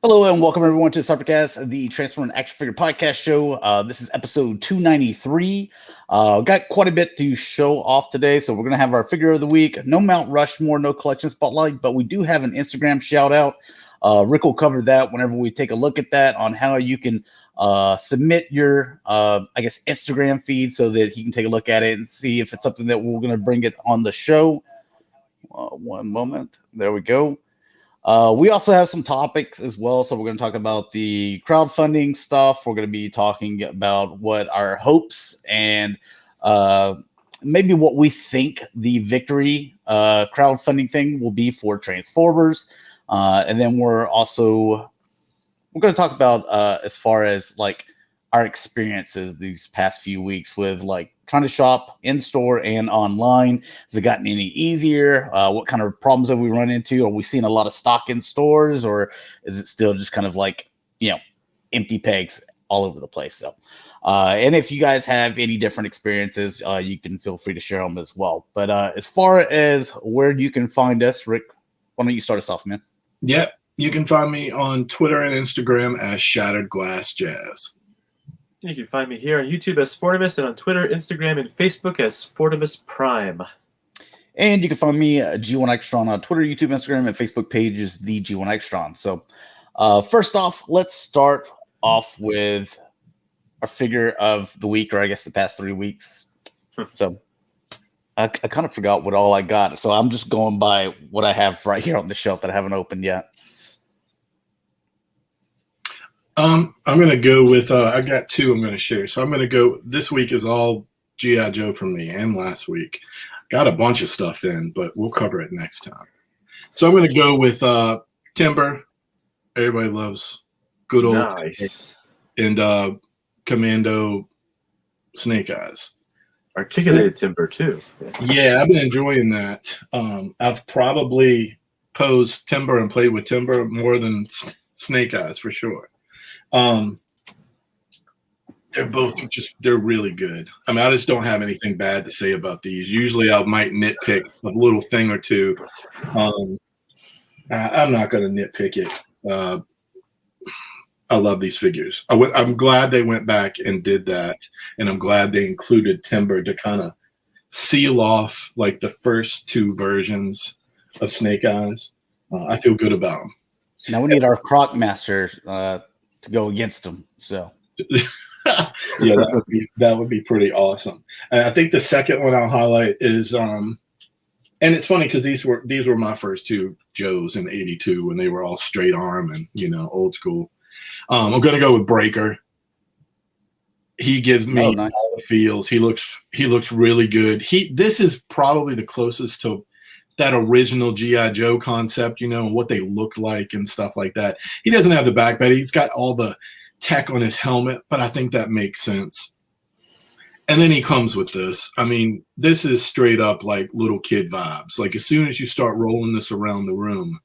Hello and welcome everyone to Cybercast, the Transform and Action Figure Podcast Show. This is episode 293. Got quite a bit to show off today, so we're going to have our Figure of the Week. No Mount Rushmore, no Collection Spotlight, but we do have an Instagram shout out. Rick will cover that whenever we take a look at that on how you can submit your, Instagram feed so that he can take a look at it and see if it's something that we're going to bring it on the show. One moment. There we go. We also have some topics as well. So we're going to talk about the crowdfunding stuff. We're going to be talking about what our hopes and maybe what we think the victory crowdfunding thing will be for Transformers. And then we're going to talk about as far as like our experiences these past few weeks with like trying to shop in store and online. Has it gotten any easier? What kind of problems have we run into? Are we seeing a lot of stock in stores, or is it still just kind of like, empty pegs all over the place? So, and if you guys have any different experiences, you can feel free to share them as well. But as far as where you can find us, Rick, why don't you start us off, man? Yep. You can find me on Twitter and Instagram as Shatrdglassjazz. You can find me here on YouTube as Sportimus and on Twitter, Instagram, and Facebook as Sportimus Prime. And you can find me G1 Extron on Twitter, YouTube, Instagram, and Facebook page is the G1 Extron. So first off, let's start off with our Figure of the Week, or I guess the past 3 weeks. So I kind of forgot what all I got. So I'm just going by what I have right here on the shelf that I haven't opened yet. I'm going to go with, I got two I'm going to share. So I'm going to go, this week is all G.I. Joe from me and last week. Got a bunch of stuff in, but we'll cover it next time. So I'm going to go with Timber. Everybody loves good old nice. And Commando Snake Eyes. Articulated Timber, too. Yeah, I've been enjoying that. I've probably posed Timber and played with Timber more than Snake Eyes, for sure. They're both they're really good. I mean, I just don't have anything bad to say about these. Usually I might nitpick a little thing or two. I'm not going to nitpick it. I love these figures. I'm glad they went back and did that. And I'm glad they included Timber to kind of seal off like the first two versions of Snake Eyes. I feel good about them. Now we need our Croc Master to go against them. So yeah, that would be pretty awesome. And I think the second one I'll highlight is and it's funny because these were my first two Joes in '82 when they were all straight arm and old school. I'm gonna go with Breaker. He gives me all the feels. He looks really good. This is probably the closest to that original G.I. Joe concept, and what they look like and stuff like that. He doesn't have the back bed. He's got all the tech on his helmet, but I think that makes sense. And then he comes with this. I mean, this is straight up like little kid vibes. Like as soon as you start rolling this around the room,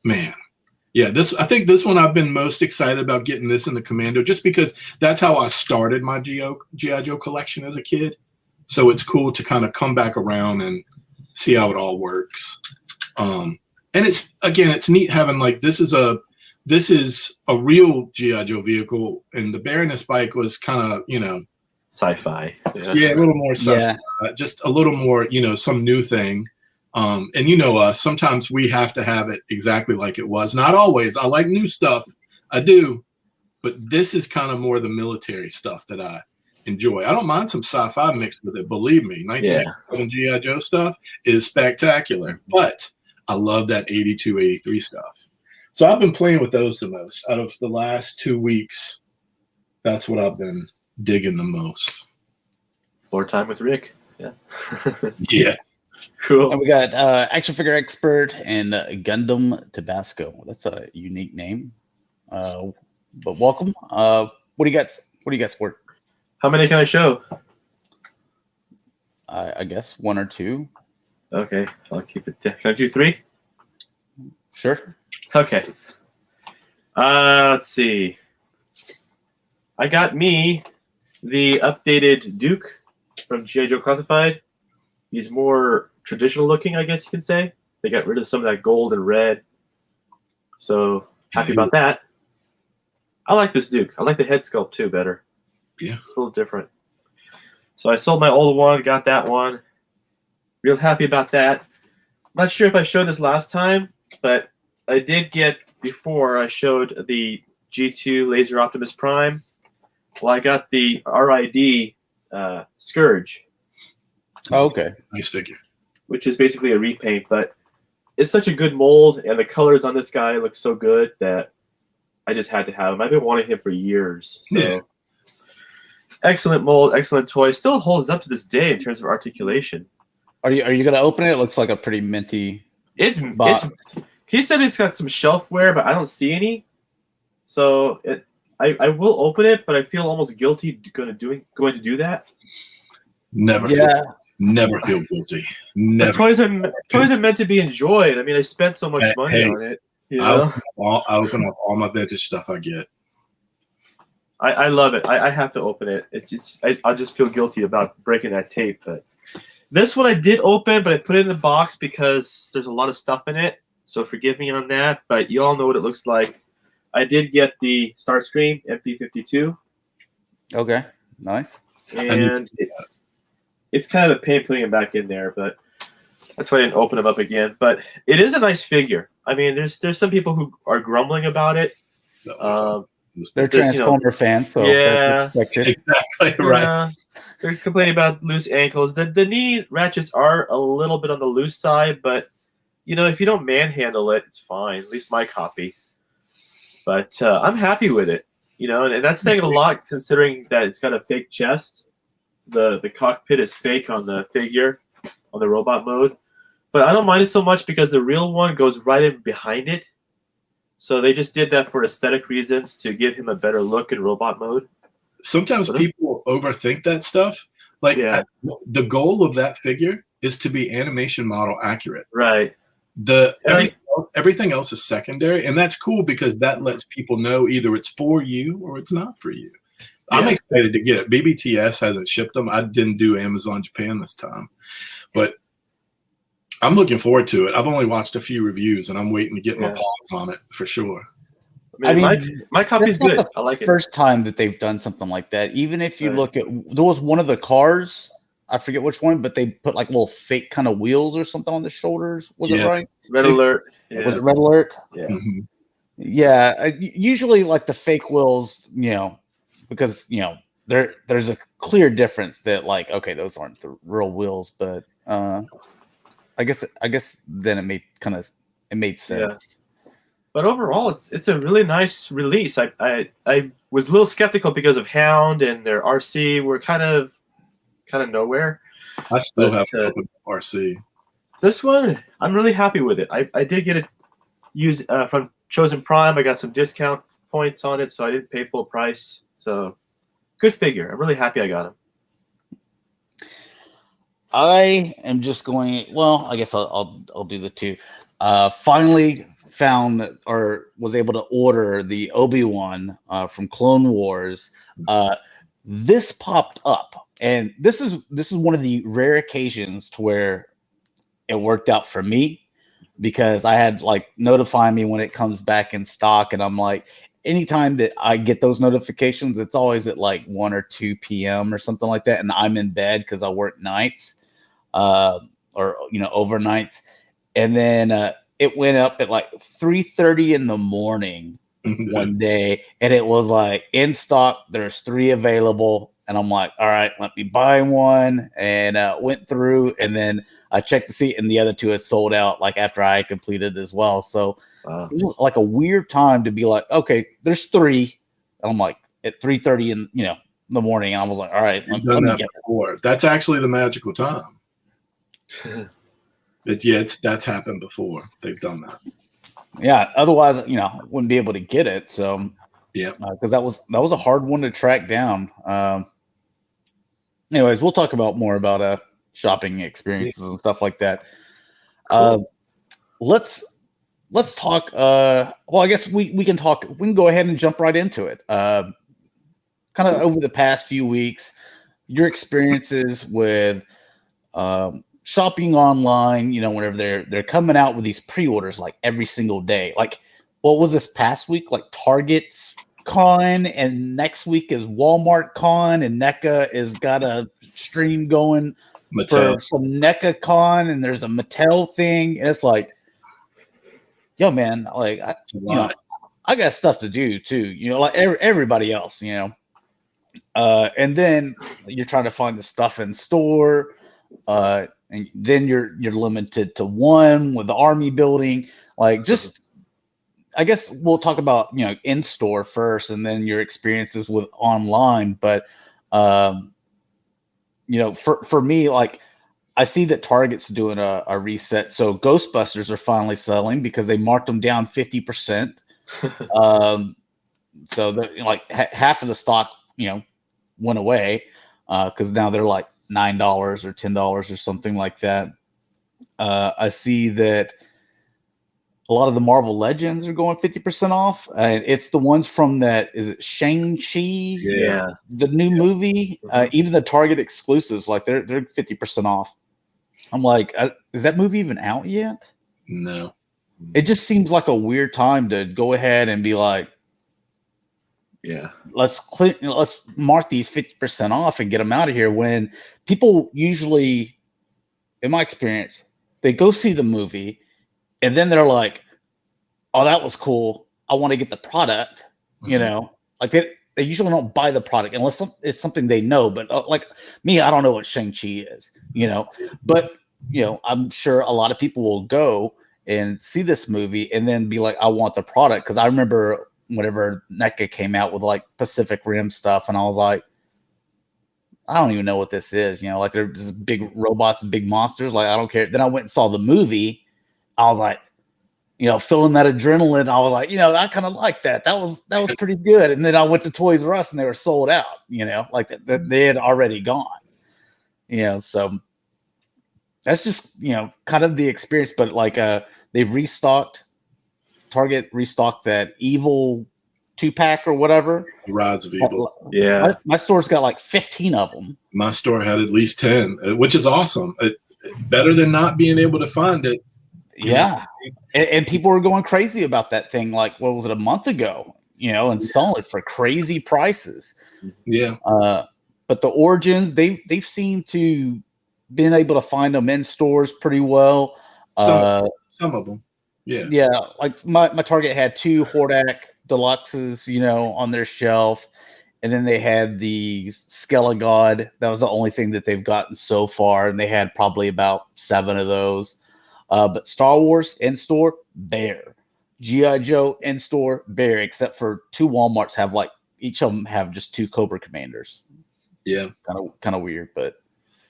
man. Yeah, I think this one I've been most excited about getting this in the Commando just because that's how I started my G.I. Joe collection as a kid. So it's cool to kind of come back around and see how it all works. And it's neat having like this is a real G.I. Joe vehicle, and the Baroness bike was kind of sci-fi. Yeah, a little more sci-fi, just a little more some new thing. And us, sometimes we have to have it exactly like it was. Not always. I like new stuff, I do, but this is kind of more the military stuff that I enjoy. I don't mind some sci-fi mixed with it. Believe me, 1987 G.I. Joe stuff is spectacular, but I love that 82, 83 stuff. So I've been playing with those the most out of the last 2 weeks. That's what I've been digging the most. Floor time with Rick. Yeah. Yeah. Cool. And we got Action Figure Expert and Gundam Tabasco. That's a unique name. But welcome. What do you got? What do you got, Sport? How many can I show? I guess 1 or 2. Okay, I'll keep it. Can I do 3? Sure. Okay. Let's see. I got me the updated Duke from G.I. Joe Classified. He's more traditional looking, I guess you can say. They got rid of some of that gold and red. So happy about that. I like this Duke. I like the head sculpt too better. Yeah. It's a little different. So I sold my old one, got that one. Real happy about that. Not sure if I showed this last time, but I did get, before I showed the G2 Laser Optimus Prime, well, I got the RID Scourge. Oh, okay. Nice figure. Which is basically a repaint, but it's such a good mold, and the colors on this guy look so good that I just had to have him. I've been wanting him for years. So Yeah. Excellent mold, excellent toy. Still holds up to this day in terms of articulation. Are you gonna open it? It looks like a pretty minty. It's he said it's got some shelfware, but I don't see any. So I will open it, but I feel almost guilty going to do that. Never feel guilty. Never. Toys are meant to be enjoyed. I mean, I spent so much money on it. You know? I open up all my vintage stuff I get. I love it. I have to open it. It's just I just feel guilty about breaking that tape. But this one I did open, but I put it in the box because there's a lot of stuff in it. So forgive me on that. But you all know what it looks like. I did get the Starscream MP52. Okay, nice. And it's kind of a pain putting it back in there, but that's why I didn't open them up again. But it is a nice figure. I mean, there's some people who are grumbling about it. They're Transformer fans, so yeah, exactly right. They're complaining about loose ankles. The knee ratchets are a little bit on the loose side, but you know, if you don't manhandle it, it's fine. At least my copy. But I'm happy with it, you know, and that's saying a lot considering that it's got a fake chest. The cockpit is fake on the figure, on the robot mode. But I don't mind it so much because the real one goes right in behind it. So they just did that for aesthetic reasons to give him a better look in robot mode. Sometimes people overthink that stuff. Like the goal of that figure is to be animation model accurate. Right. Everything else is secondary, and that's cool because that lets people know either it's for you or it's not for you. Yeah. I'm excited to get it. BBTS hasn't shipped them. I didn't do Amazon Japan this time, but I'm looking forward to it. I've only watched a few reviews, and I'm waiting to get my paws on it for sure. I mean my copy's good. I like it. First time that they've done something like that. Even if you look at, there was one of the cars, I forget which one, but they put like little fake kind of wheels or something on the shoulders. Was it right? Red Alert. Yeah. Was it Red Alert? Yeah. Mm-hmm. Yeah. Usually, like the fake wheels, you know, because you know there's a clear difference that like, okay, those aren't the real wheels, but I guess then it made sense. Yeah. But overall, it's a really nice release. I was a little skeptical because of Hound and their RC were kind of nowhere. I still have to open RC. This one, I'm really happy with it. I did get it used from Chosen Prime. I got some discount points on it, so I didn't pay full price. So good figure. I'm really happy I got him. I am just going. Well, I guess I'll do the two. Finally found or was able to order the Obi-Wan from Clone Wars. This popped up, and this is one of the rare occasions to where it worked out for me because I had like notify me when it comes back in stock, and I'm like, anytime that I get those notifications, it's always at like 1 or 2 p.m. or something like that, and I'm in bed because I work nights, or you know, overnights, and then it went up at like 3:30 in the morning one day, and it was like in stock. There's 3 available, and I'm like, all right, let me buy one, and went through, and then I checked the seat, and the other 2 had sold out like after I completed as well. So it was like a weird time to be like, okay, there's 3, and I'm like at 3:30 in the morning, and I was like, all right, let me get before. That's actually the magical time. That's happened before. They've done that. Yeah, otherwise, wouldn't be able to get it. So yeah, because that was a hard one to track down. Anyways, we'll talk more about shopping experiences and stuff like that. Cool. Let's talk. Well, I guess we can talk. We can go ahead and jump right into it. Kind of over the past few weeks, your experiences with shopping online, whenever they're coming out with these pre-orders like every single day. Like what was this past week? Like Target's con, and next week is Walmart con, and NECA is got a stream going for some NECA con, and there's a Mattel thing, and it's like, yo, man, like I got stuff to do too, like everybody else, and then you're trying to find the stuff in store, and then you're limited to one with the army building. Like, just, I guess we'll talk about in store first, and then your experiences with online. But for me, like, I see that Target's doing a reset. So Ghostbusters are finally selling because they marked them down 50%. So like half of the stock, went away because now they're like $9 or $10 or something like that. I see that a lot of the Marvel Legends are going 50% off. It's the ones from that, is it Shang-Chi? Yeah. The new movie. Even the Target exclusives, like they're 50% off. I'm like, is that movie even out yet? No. It just seems like a weird time to go ahead and be like, yeah, let's mark these 50% off and get them out of here. When people usually, in my experience, they go see the movie and then they're like, oh, that was cool, I want to get the product. Like they usually don't buy the product unless it's something they know. But like me, I don't know what Shang-Chi is, but I'm sure a lot of people will go and see this movie and then be like, I want the product. Because I remember whenever NECA came out with like Pacific Rim stuff, and I was like, I don't even know what this is. Like they're just big robots and big monsters. Like, I don't care. Then I went and saw the movie. I was like, feeling that adrenaline. I was like, I kind of like that. That was pretty good. And then I went to Toys R Us and they were sold out. Like that they had already gone. So that's just kind of the experience. But like they've restocked. Target restocked that Evil 2-pack or whatever. Rise of Evil. Yeah. My store's got like 15 of them. My store had at least 10, which is awesome. Better than not being able to find it. Yeah. And people were going crazy about that thing. Like, what was it, a month ago? And selling it for crazy prices. Yeah. But the Origins, they've seemed to been able to find them in stores pretty well. Some of them. Yeah. Like my Target had 2 Hordak Deluxes, on their shelf, and then they had the Skelegod. That was the only thing that they've gotten so far, and they had probably about 7 of those. But Star Wars in store, bare. G.I. Joe in store, bare. Except for 2 Walmarts have like each of them have just 2 Cobra Commanders. Yeah, kind of weird, but.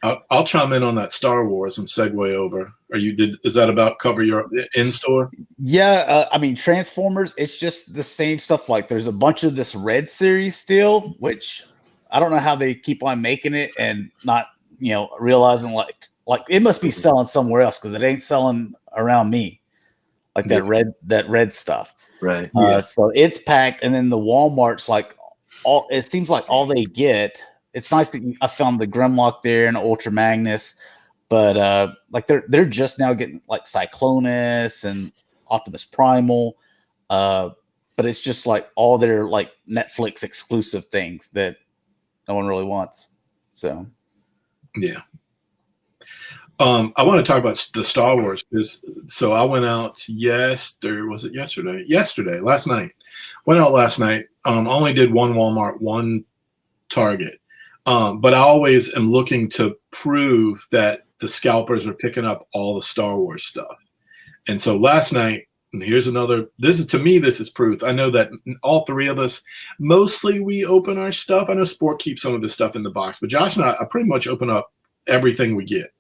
I'll chime in on that Star Wars and segue over. Is that about cover your in store? Yeah, I mean Transformers. It's just the same stuff. Like there's a bunch of this Red series still, which I don't know how they keep on making it and not realizing like it must be selling somewhere else because it ain't selling around me. Like that red stuff. Right. So it's packed, and then the Walmart's like it seems like all they get. It's nice that I found the Grimlock there and Ultra Magnus, but like they're just now getting like Cyclonus and Optimus Primal, but it's just like all their like Netflix exclusive things that no one really wants. So yeah. I want to talk about the Star Wars so I went out last night. Went out last night. Only did one Walmart, one Target. But I always am looking to prove that the scalpers are picking up all the Star Wars stuff. And so last night, and here's another, this is proof. I know that all 3 of us, mostly we open our stuff. I know Sport keeps some of the stuff in the box, but Josh and I pretty much open up everything we get.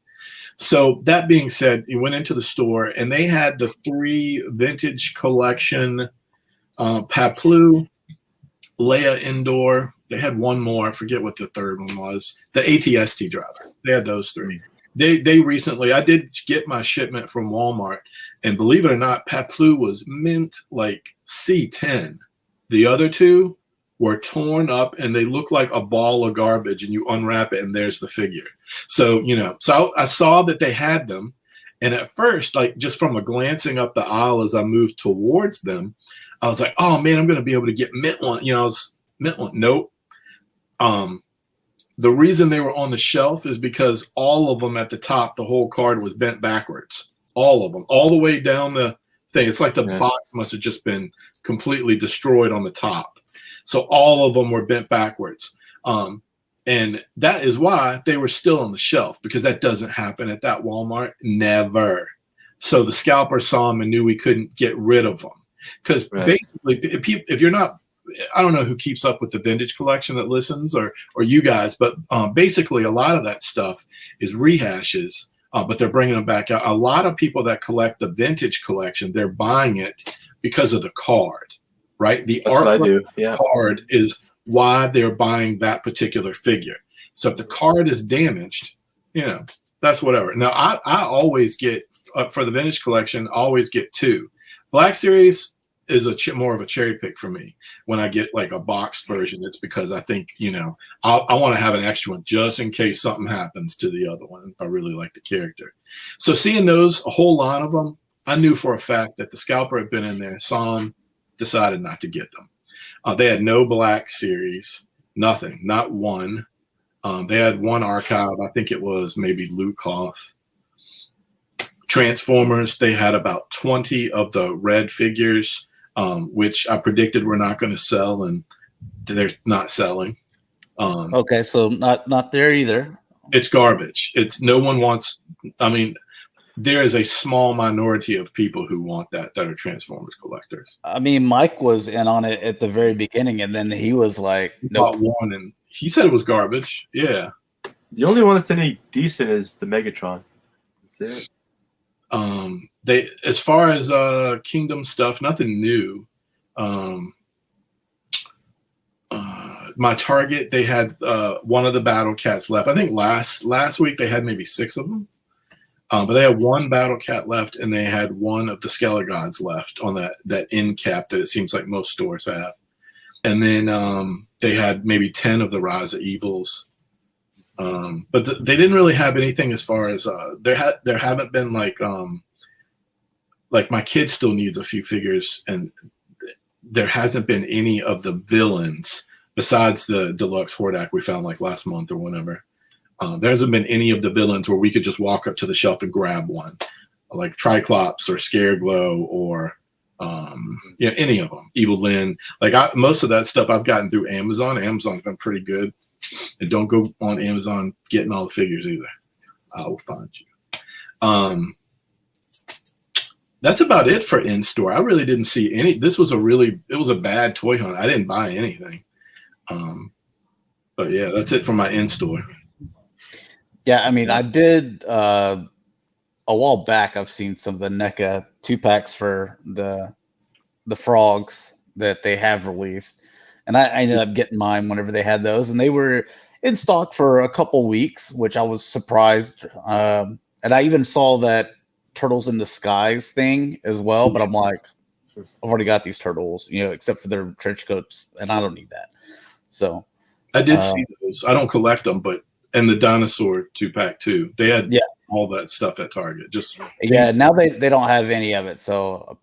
So that being said, you went into the store and they had the 3 vintage collection, Paplu, Leia Indoor. They had one more. I forget what the third one was. The ATST driver. They had those 3. They recently, I did get my shipment from Walmart, and believe it or not, Paplu was mint like C10. The other 2 were torn up, and they look like a ball of garbage, and you unwrap it, and there's the figure. So, so I saw that they had them, And at first, like just from a glancing up the aisle as I moved towards them, I was like, oh man, I'm going to be able to get mint one. You know, I was mint one. Nope. The reason they were on the shelf is because all of them at the top, the whole card was bent backwards. All of them, all the way down the thing. It's like the box must have just been completely destroyed on the top. So all of them were bent backwards. And that is why they were still on the shelf, because that doesn't happen at that Walmart. Never. So the scalper saw them and knew we couldn't get rid of them. Because basically, if you're not, I don't know who keeps up with the vintage collection that listens, or you guys, but basically a lot of that stuff is rehashes, but they're bringing them back out. A lot of people that collect the vintage collection, they're buying it because of the card, right? The artwork card is why they're buying that particular figure. So if the card is damaged, you know, that's whatever. Now, I always get, for the vintage collection, always get 2. Black Series is more of a cherry pick for me. When I get like a boxed version, it's because I think, you know, I want to have an extra one just in case something happens to the other one. I really like the character. So seeing those, a whole lot of them, I knew for a fact that the scalper had been in there, saw them, decided not to get them. They had no Black Series, nothing, not one. They had one archive. I think it was maybe Lukoff. Transformers, they had about 20 of the red figures, which I predicted were not going to sell, and they're not selling. Okay, so not there either. It's garbage. It's no one wants. I mean, there is a small minority of people who want that are Transformers collectors. I mean, Mike was in on it at the very beginning, and then he was like, "Nope." Bought one, and he said it was garbage. Yeah. The only one that's any decent is the Megatron. That's it. They, as far as Kingdom stuff, nothing new. My Target, they had one of the Battle Cats left. I think last week they had maybe 6 of them. But they had one Battle Cat left, and they had one of the Skelegods left on that end cap that it seems like most stores have. And then they had maybe 10 of the Rise of Evils. But they didn't really have anything as far as there haven't been like my kid still needs a few figures, and there hasn't been any of the villains besides the deluxe Hordak we found like last month or whenever. There hasn't been any of the villains where we could just walk up to the shelf and grab one, like Triclops or Scareglow or any of them. Evil Lyn. Like most of that stuff I've gotten through Amazon. Amazon's been pretty good. And don't go on Amazon getting all the figures either. I will find you. That's about it for in-store. I really didn't see any. It was a bad toy hunt. I didn't buy anything. But yeah, that's it for my in-store. Yeah, I mean, I did a while back. I've seen some of the NECA 2-packs for the frogs that they have released. And I ended up getting mine whenever they had those, and they were in stock for a couple weeks, which I was surprised. And I even saw that Turtles in Disguise thing as well, but I'm like, I've already got these turtles, except for their trench coats, and I don't need that. So I did see those. I don't collect them, and the dinosaur 2-pack too. They had all that stuff at Target. Now they don't have any of it, so.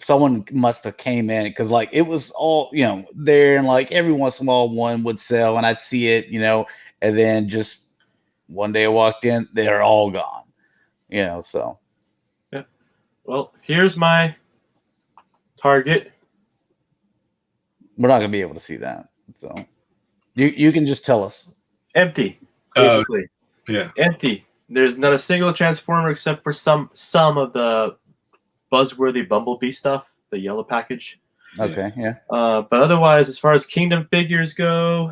Someone must have came in because like it was all there, and like every once in a while one would sell and I'd see it, and then just one day I walked in, they're all gone, so yeah. Well, here's my Target. We're not gonna be able to see that, so you can just tell us. Empty, basically. Yeah, empty. There's not a single Transformer except for some of the buzzworthy Bumblebee stuff, the yellow package. Okay, yeah. But otherwise, as far as Kingdom figures go,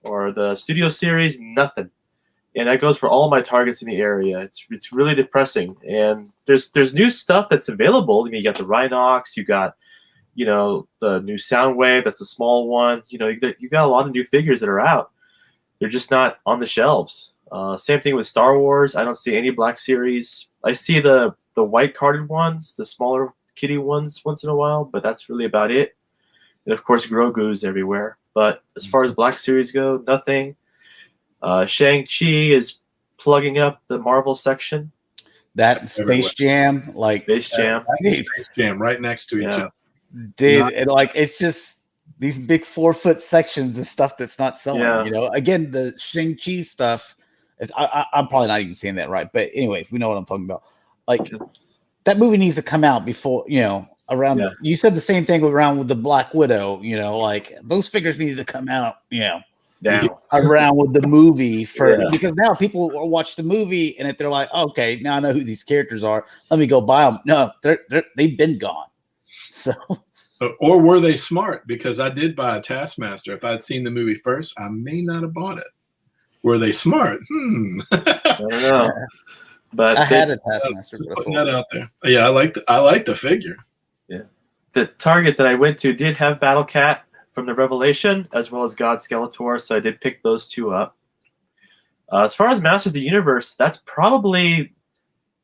or the Studio Series, nothing. And that goes for all my Targets in the area. It's really depressing. And there's new stuff that's available. I mean, you got the Rhinox, you got the new Soundwave, that's the small one. You got a lot of new figures that are out. They're just not on the shelves. Same thing with Star Wars. I don't see any Black Series. I see the white carded ones, the smaller kitty ones once in a while, but that's really about it. And of course, Grogu's everywhere. But as far as Black Series go, nothing. Shang-Chi is plugging up the Marvel section. That Space Jam, like Space Jam. Space Jam right next to each other. Dude, and like it's just these big 4-foot sections of stuff that's not selling. Yeah. You know, again, the Shang-Chi stuff. I'm probably not even saying that right, but anyways, we know what I'm talking about. Like that movie needs to come out before, you know, around. Yeah. You said the same thing around with the Black Widow. You know, like those figures need to come out. You know. Now. Around with the movie Yeah. because now people will watch the movie and if they're like, okay, now I know who these characters are, let me go buy them. No, they've been gone. So, or were they smart? Because I did buy a Taskmaster. If I'd seen the movie first, I may not have bought it. Were they smart? I don't know. But I had a Taskmaster. Putting that out there. Yeah, I like the figure. Yeah, the Target that I went to did have Battle Cat from the Revelation, as well as God Skeletor, so I did pick those two up. As far as Masters of the Universe, that's probably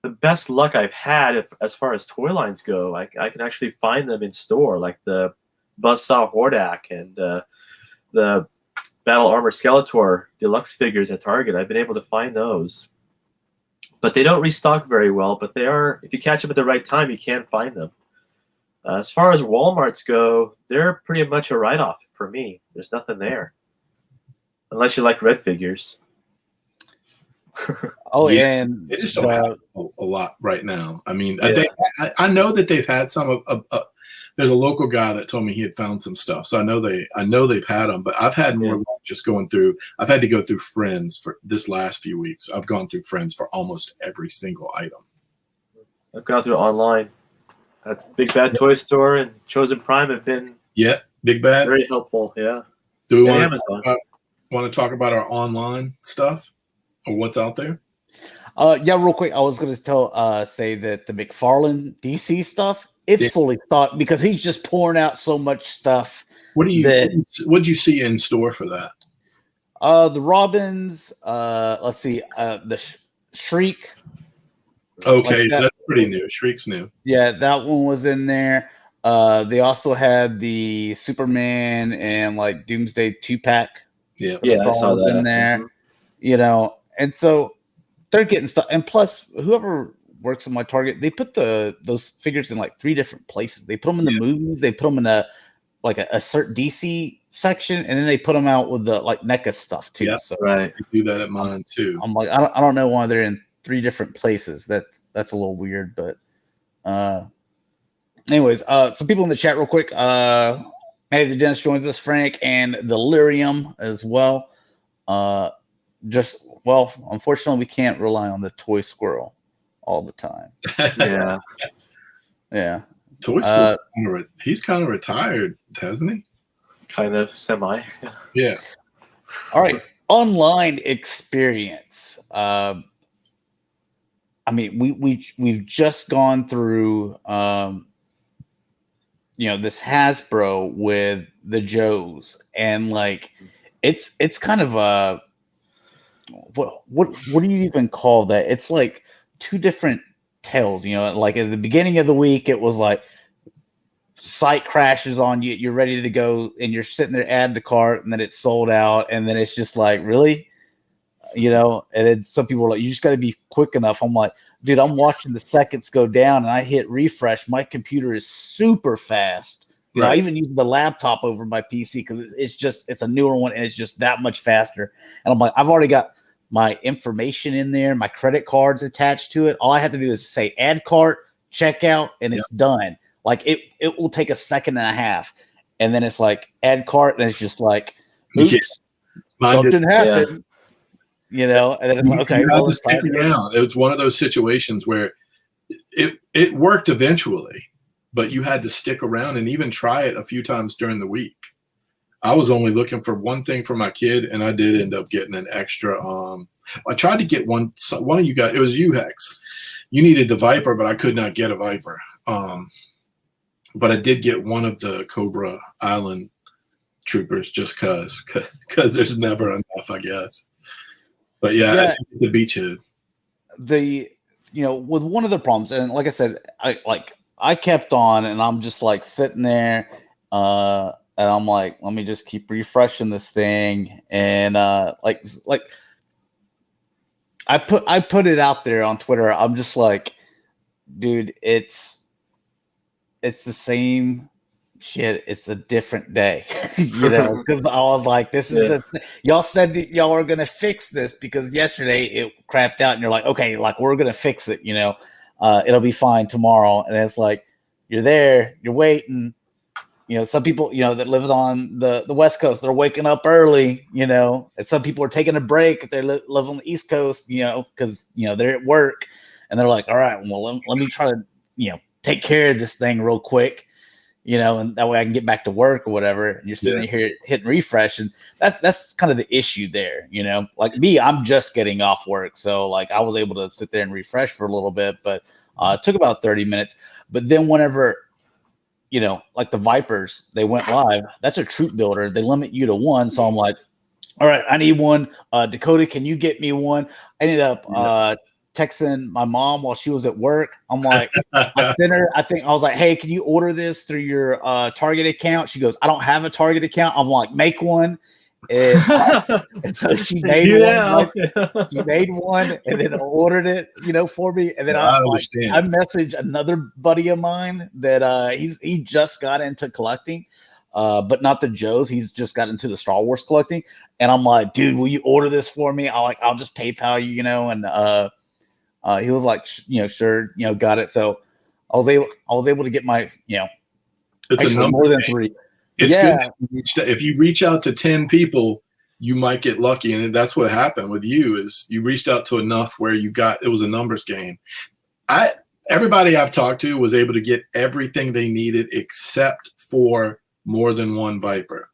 the best luck I've had as far as toy lines go. I can actually find them in store, like the Buzzsaw Hordak and the Battle Armor Skeletor deluxe figures at Target. I've been able to find those. But they don't restock very well, but they are, if you catch them at the right time, you can find them. As far as Walmarts go, they're pretty much a write-off for me. There's nothing there. Unless you like red figures. And they just don't have a lot right now. I mean, I know that they've had some of there's a local guy that told me he had found some stuff. So I know they've had them, but I've had more luck just going through. I've had to go through Friends for this last few weeks. I've gone through Friends for almost every single item. I've gone through online. That's Big Bad Toy Store and Chosen Prime have been Big Bad very helpful. Yeah. Do we want to talk about our online stuff or what's out there? Real quick, I was going to say that the McFarlane DC stuff, it's fully stocked because he's just pouring out so much stuff. What'd you see in store for that? The Robins, let's see, the Shriek. Okay, that's pretty new. Shriek's new. Yeah, that one was in there. They also had the Superman and like Doomsday 2-pack. Yeah, I saw that in there. You know, and so they're getting stuff. And plus, whoever works in my Target, they put those figures in like 3 different places. They put them in the movies. They put them in a certain DC section, and then they put them out with the like NECA stuff too. Yep, so right, we do that at mine too. I'm like, I don't know why they're in 3 different places. That's a little weird, but anyways, some people in the chat real quick. Matty the Dentist joins us, Frank and Delirium as well. Unfortunately, we can't rely on the Toy Squirrel all the time. Yeah. Toy Squirrel, he's kind of retired, hasn't he? Kind of semi. Yeah. All right, online experience. I mean, we've just gone through, this Hasbro with the Joes, and like, it's kind of a what do you even call that? It's like 2 different tales. You know, like at the beginning of the week, it was like site crashes on you, you're ready to go, and you're sitting there, add to cart, and then it's sold out, and then it's just like, really? You know, and then some people are like, you just got to be quick enough. I'm like, dude, I'm watching the seconds go down, and I hit refresh. My computer is super fast. You know, I even use the laptop over my PC because it's a newer one, and it's just that much faster. And I'm like, I've already got my information in there, my credit cards attached to it. All I have to do is say add cart, checkout, and it's done. Like it will take a second and a half, and then it's like add cart, and it's just like, oops, something happened. You know, and then it's like, okay, well, stick around. It was one of those situations where it worked eventually, but you had to stick around and even try it a few times during the week. I was only looking for one thing for my kid, and I did end up getting an extra. I tried to get one of you guys. It was you, Hex. You needed the Viper, but I could not get a Viper. But I did get one of the Cobra Island troopers just because there's never enough, I guess. But I think the beachhead. With one of the problems, and like I said, I kept on, and I'm just like sitting there, and I'm like, let me just keep refreshing this thing, and like I put it out there on Twitter. I'm just like, dude, it's the same shit. It's a different day, because I was like, this is y'all said that y'all were gonna fix this because yesterday it crapped out, and you're like, okay, like we're gonna fix it, it'll be fine tomorrow, and it's like you're there, you're waiting. Some people, that live on the West Coast, they're waking up early, and some people are taking a break if they live on the East Coast, because, they're at work and they're like, all right, well, let me try to, take care of this thing real quick, and that way I can get back to work or whatever. And you're sitting here hitting refresh. And that's kind of the issue there, like me, I'm just getting off work. So like I was able to sit there and refresh for a little bit, but it took about 30 minutes. But then whenever, like the Vipers, they went live. That's a troop builder. They limit you to one. So I'm like, all right, I need one. Dakota, can you get me one? I ended up texting my mom while she was at work. I'm like, I sent her, I was like, hey, can you order this through your Target account? She goes, I don't have a Target account. I'm like, make one. And so she made one. She made one and then ordered it, for me. And then I messaged another buddy of mine that he just got into collecting, but not the Joes. He's just got into the Star Wars collecting. And I'm like, dude, will you order this for me? I'll just PayPal you, and he was like, sure, got it. So I was able to get my, it's actually more than 3. It's good if you reach out to 10 people, you might get lucky. And that's what happened with you is you reached out to enough where it was a numbers game. Everybody I've talked to was able to get everything they needed except for more than one Viper.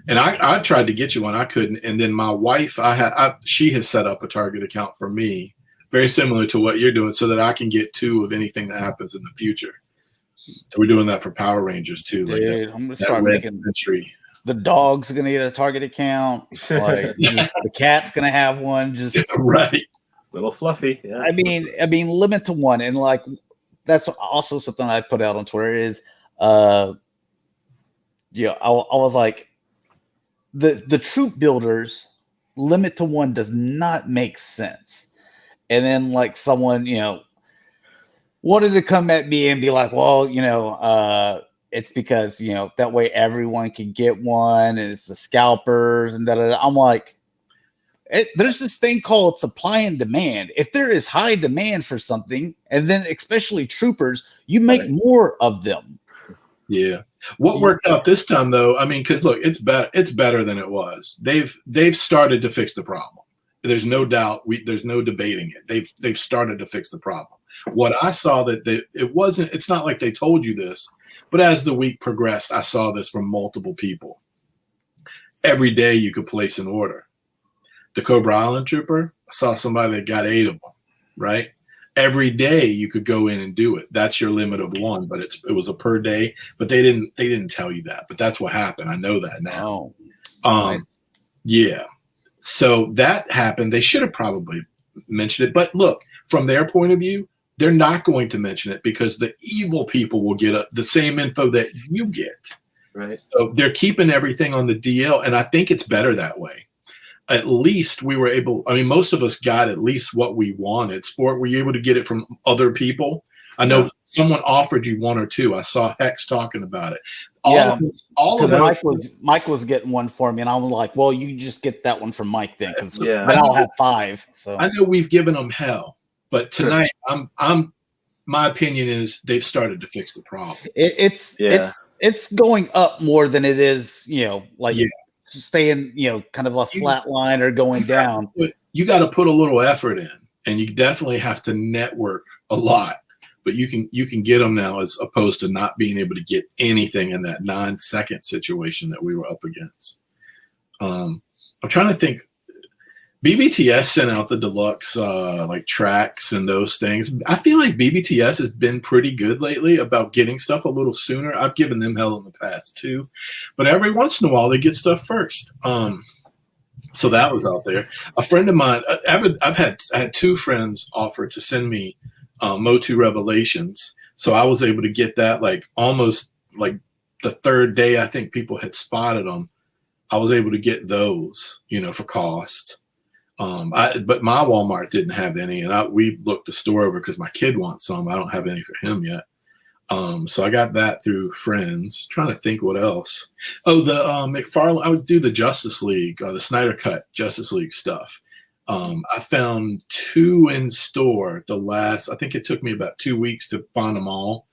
And I tried to get you one. I couldn't. And then my wife, she has set up a Target account for me, very similar to what you're doing, so that I can get 2 of anything that happens in the future. So we're doing that for Power Rangers too. Dude, like I'm gonna start making the dog's gonna get a Target account. Like the cat's gonna have one. Just right, little fluffy. Yeah. I mean, limit to one, and like that's also something I put out on Twitter is, I was like, the troop builders limit to one does not make sense, and then like someone wanted to come at me and be like, well, it's because, that way everyone can get one and it's the scalpers and da-da-da. I'm like, there's this thing called supply and demand. If there is high demand for something, and then especially troopers, you make more of them. Yeah. What worked out this time though, I mean, because look, it's better than it was. They've started to fix the problem. There's no doubt. There's no debating it. They've started to fix the problem. What I saw it's not like they told you this, but as the week progressed, I saw this from multiple people. Every day you could place an order. The Cobra Island Trooper, I saw somebody that got 8 of them, right? Every day you could go in and do it. That's your limit of 1, but it was a per day, but they didn't tell you that, but that's what happened. I know that now. Nice. Yeah. So that happened. They should have probably mentioned it, but look, from their point of view, they're not going to mention it because the evil people will get the same info that you get. Right. So they're keeping everything on the DL, and I think it's better that way. At least we were able, most of us got at least what we wanted. Sport, were you able to get it from other people? I know someone offered you 1 or 2. I saw Hex talking about it. All of them. Mike was getting one for me, and I was like, well, you just get that one from Mike then, because then I'll have 5. So I know we've given them hell. But tonight, my opinion is they've started to fix the problem. It's going up more than it is, staying, kind of a flat line or going down. You got to put a little effort in, and you definitely have to network a lot. But you can get them now, as opposed to not being able to get anything in that 9-second situation that we were up against. I'm trying to think. BBTS sent out the deluxe like tracks and those things. I feel like BBTS has been pretty good lately about getting stuff a little sooner. I've given them hell in the past too, but every once in a while they get stuff first. So that was out there. A friend of mine, I had 2 friends offer to send me Motu Revelations, so I was able to get that like almost like the 3rd day. I think people had spotted them. I was able to get those, for cost. But my Walmart didn't have any, and we looked the store over because my kid wants some. I don't have any for him yet. So I got that through friends. Trying to think what else. Oh, the McFarlane. I would do the Justice League, the Snyder Cut Justice League stuff. I found 2 in store. I think it took me about 2 weeks to find them all.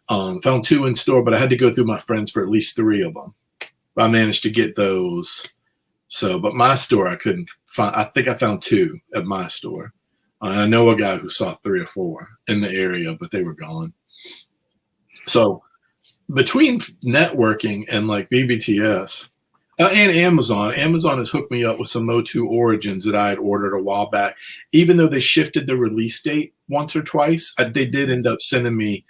Found 2 in store, but I had to go through my friends for at least 3 of them. I managed to get those. So, but my store I couldn't find. I think I found 2 at my store. I know a guy who saw 3 or 4 in the area, but they were gone. So between networking and like BBTS and Amazon has hooked me up with some Motu Origins that I had ordered a while back. Even though they shifted the release date once or twice, they did end up sending me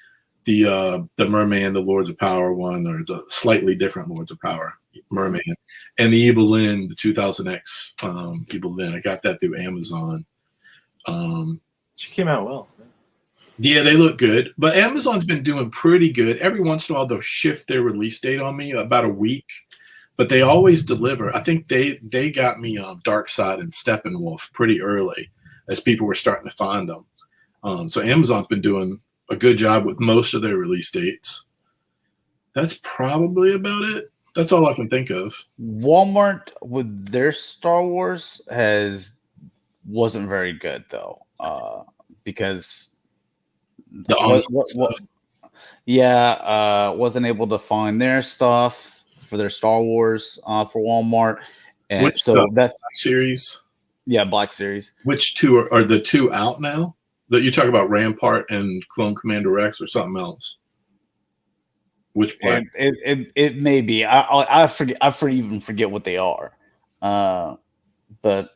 the Merman, the Lords of Power one, or the slightly different Lords of Power Merman, and the Evil Lyn, the 2000X Evil Lyn. I got that through Amazon. She came out well. Yeah, they look good, but Amazon's been doing pretty good. Every once in a while, they'll shift their release date on me about a week, but they always deliver. I think they got me Darkseid and Steppenwolf pretty early as people were starting to find them. So Amazon's been doing a good job with most of their release dates. That's probably about it. That's all I can think of. Walmart with their Star Wars wasn't very good though, because wasn't able to find their stuff for their Star Wars for Walmart, and Which so that's Black Series. Yeah, Black Series. Which 2 are the 2 out now? That you talk about Rampart and Clone Commander Rex or something else? Which Black? It may be. I forget. Even forget what they are. But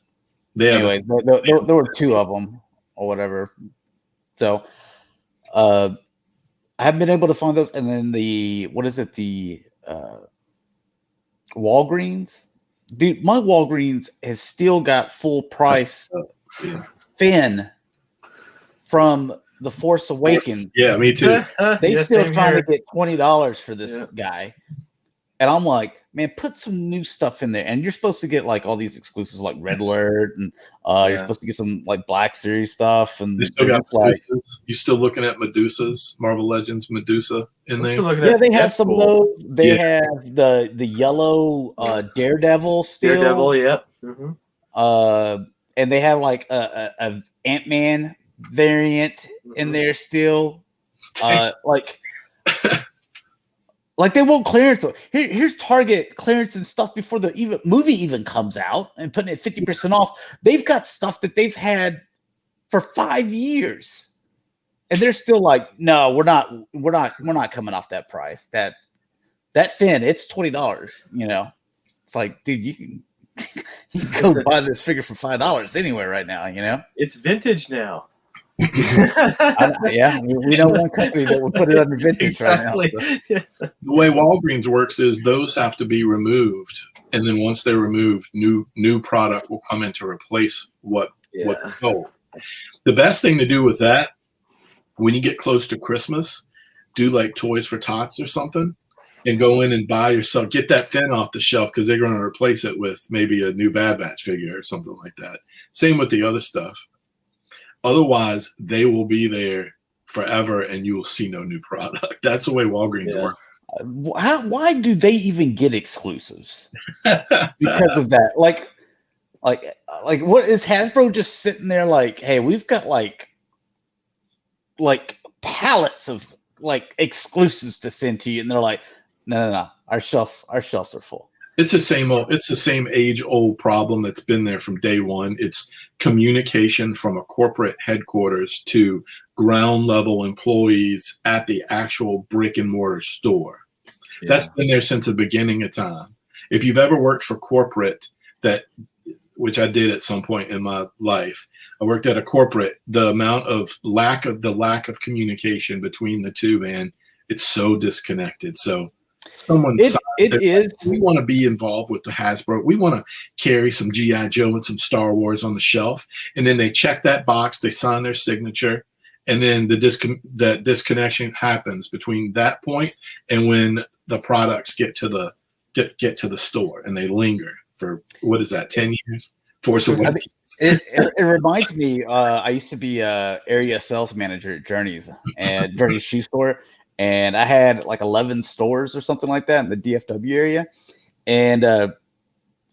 anyway, there were 2 of them or whatever. So, I haven't been able to find those. And then the Walgreens, dude. My Walgreens has still got full price Finn from The Force Awakens. Yeah, me too. They still trying to get $20 for this guy. And I'm like, man, put some new stuff in there. And you're supposed to get like all these exclusives like Red Alert, and you're supposed to get some like Black Series stuff. And they still got Medusas. You still looking at Medusas, Marvel Legends Medusa in there? Yeah, they have some of those. They have the yellow Daredevil still. Daredevil, yep. Mm-hmm. And they have like a Ant-Man variant in there still. Like they won't clearance. Here's Target clearance and stuff before the movie even comes out and putting it 50% off. They've got stuff that they've had for 5 years, and they're still like, no, we're not coming off that price. That Finn, it's $20. You know, it's like, dude, you can go buy this figure for $5 anywhere right now. You know, it's vintage now. Yeah, we know one company that will put it under vintage right now. So. The way Walgreens works is those have to be removed, and then once they're removed, new product will come in to replace what sold. The best thing to do with that, when you get close to Christmas, do like Toys for Tots or something, and go in and buy yourself, get that Finn off the shelf because they're going to replace it with maybe a new Bad Batch figure or something like that. Same with the other stuff. Otherwise, they will be there forever, and you will see no new product. That's the way Walgreens works. Why do they even get exclusives? Because of that, like, what is Hasbro just sitting there like, hey, we've got like pallets of like exclusives to send to you, and they're like, no, our shelves are full. It's the same age-old problem that's been there from day one. It's communication from a corporate headquarters to ground-level employees at the actual brick-and-mortar store. Yeah. That's been there since the beginning of time. If you've ever worked for corporate, which I did at some point in my life, I worked at a corporate. The lack of communication between the two, man, it's so disconnected. So. We want to be involved with the Hasbro. We want to carry some G.I. Joe and some Star Wars on the shelf. And then they check that box, they sign their signature, and then the disconnection happens between that point and when the products get to the store, and they linger for 10 years? Force Awakens. It reminds me. I used to be area sales manager at Journeys shoe store, and I had like 11 stores or something like that in the DFW area. And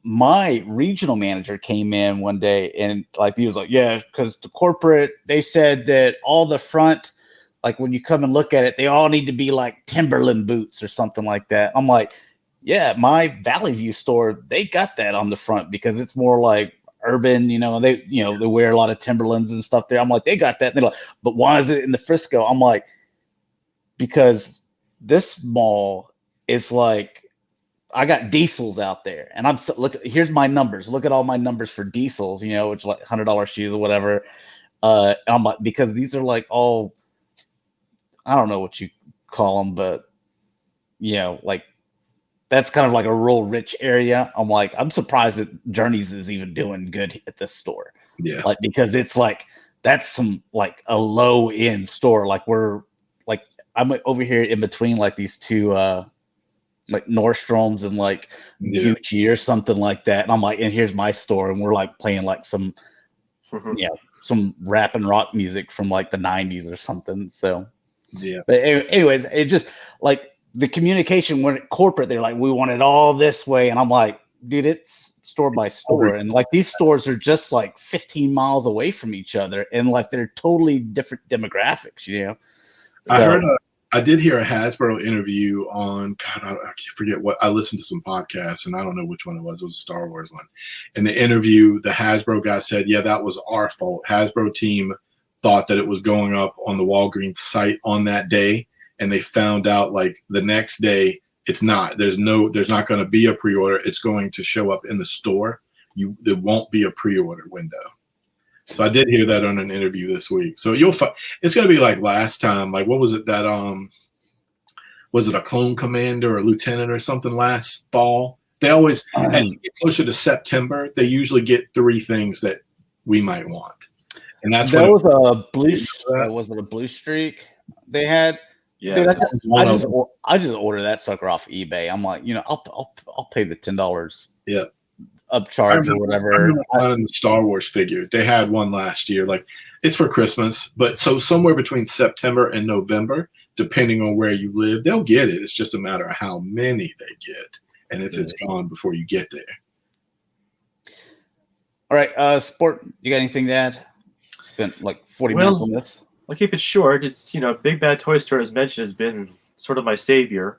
my regional manager came in one day, and like he was like, "Yeah, because the corporate, they said that all the front, like when you come and look at it, they all need to be like Timberland boots or something like that." I'm like, "Yeah, my Valley View store, they got that on the front because it's more like urban, they wear a lot of Timberlands and stuff there." I'm like, "They got that." And they're like, "But why is it in the Frisco?" I'm like, "Because this mall is like, I got diesels out there, and here's my numbers. Look at all my numbers for diesels, it's like $100 shoes or whatever." I'm like, because these are like all, I don't know what you call them, but like that's kind of like a rural rich area. I'm like, I'm surprised that Journeys is even doing good at this store. Yeah. Like, because it's like, that's some like a low end store. Like I'm over here in between like these two, like Nordstrom's and like Gucci or something like that. And I'm like, and here's my store. And we're like playing like some rap and rock music from like the 90s or something. So, yeah. But anyways, it just like, the communication went corporate. They're like, we want it all this way. And I'm like, dude, it's store by store. And like these stores are just like 15 miles away from each other. And like they're totally different demographics, So, I did hear a Hasbro interview on, God, I forget what, I listened to some podcasts and I don't know which one it was. It was a Star Wars one. In the interview, the Hasbro guy said, yeah, that was our fault. Hasbro team thought that it was going up on the Walgreens site on that day. And they found out like the next day, it's not. There's not going to be a pre-order. It's going to show up in the store. There won't be a pre-order window. So I did hear that on an interview this week. So it's going to be like last time. Like what was it that was it a clone commander or a lieutenant or something last fall? They always as you get closer to September, they usually get 3 things that we might want. And that's that was a blue. Was it a blue streak they had? Yeah, dude, I just order that sucker off eBay. I'm like, I'll pay the $10 upcharge or whatever. I remember finding the Star Wars figure. They had one last year. Like it's for Christmas, but so somewhere between September and November, depending on where you live, they'll get it. It's just a matter of how many they get and if it's gone before you get there. All right, Sport, you got anything to add? Spent like 40 minutes on this. I'll keep it short. It's, Big Bad Toy Store, as mentioned, has been sort of my savior,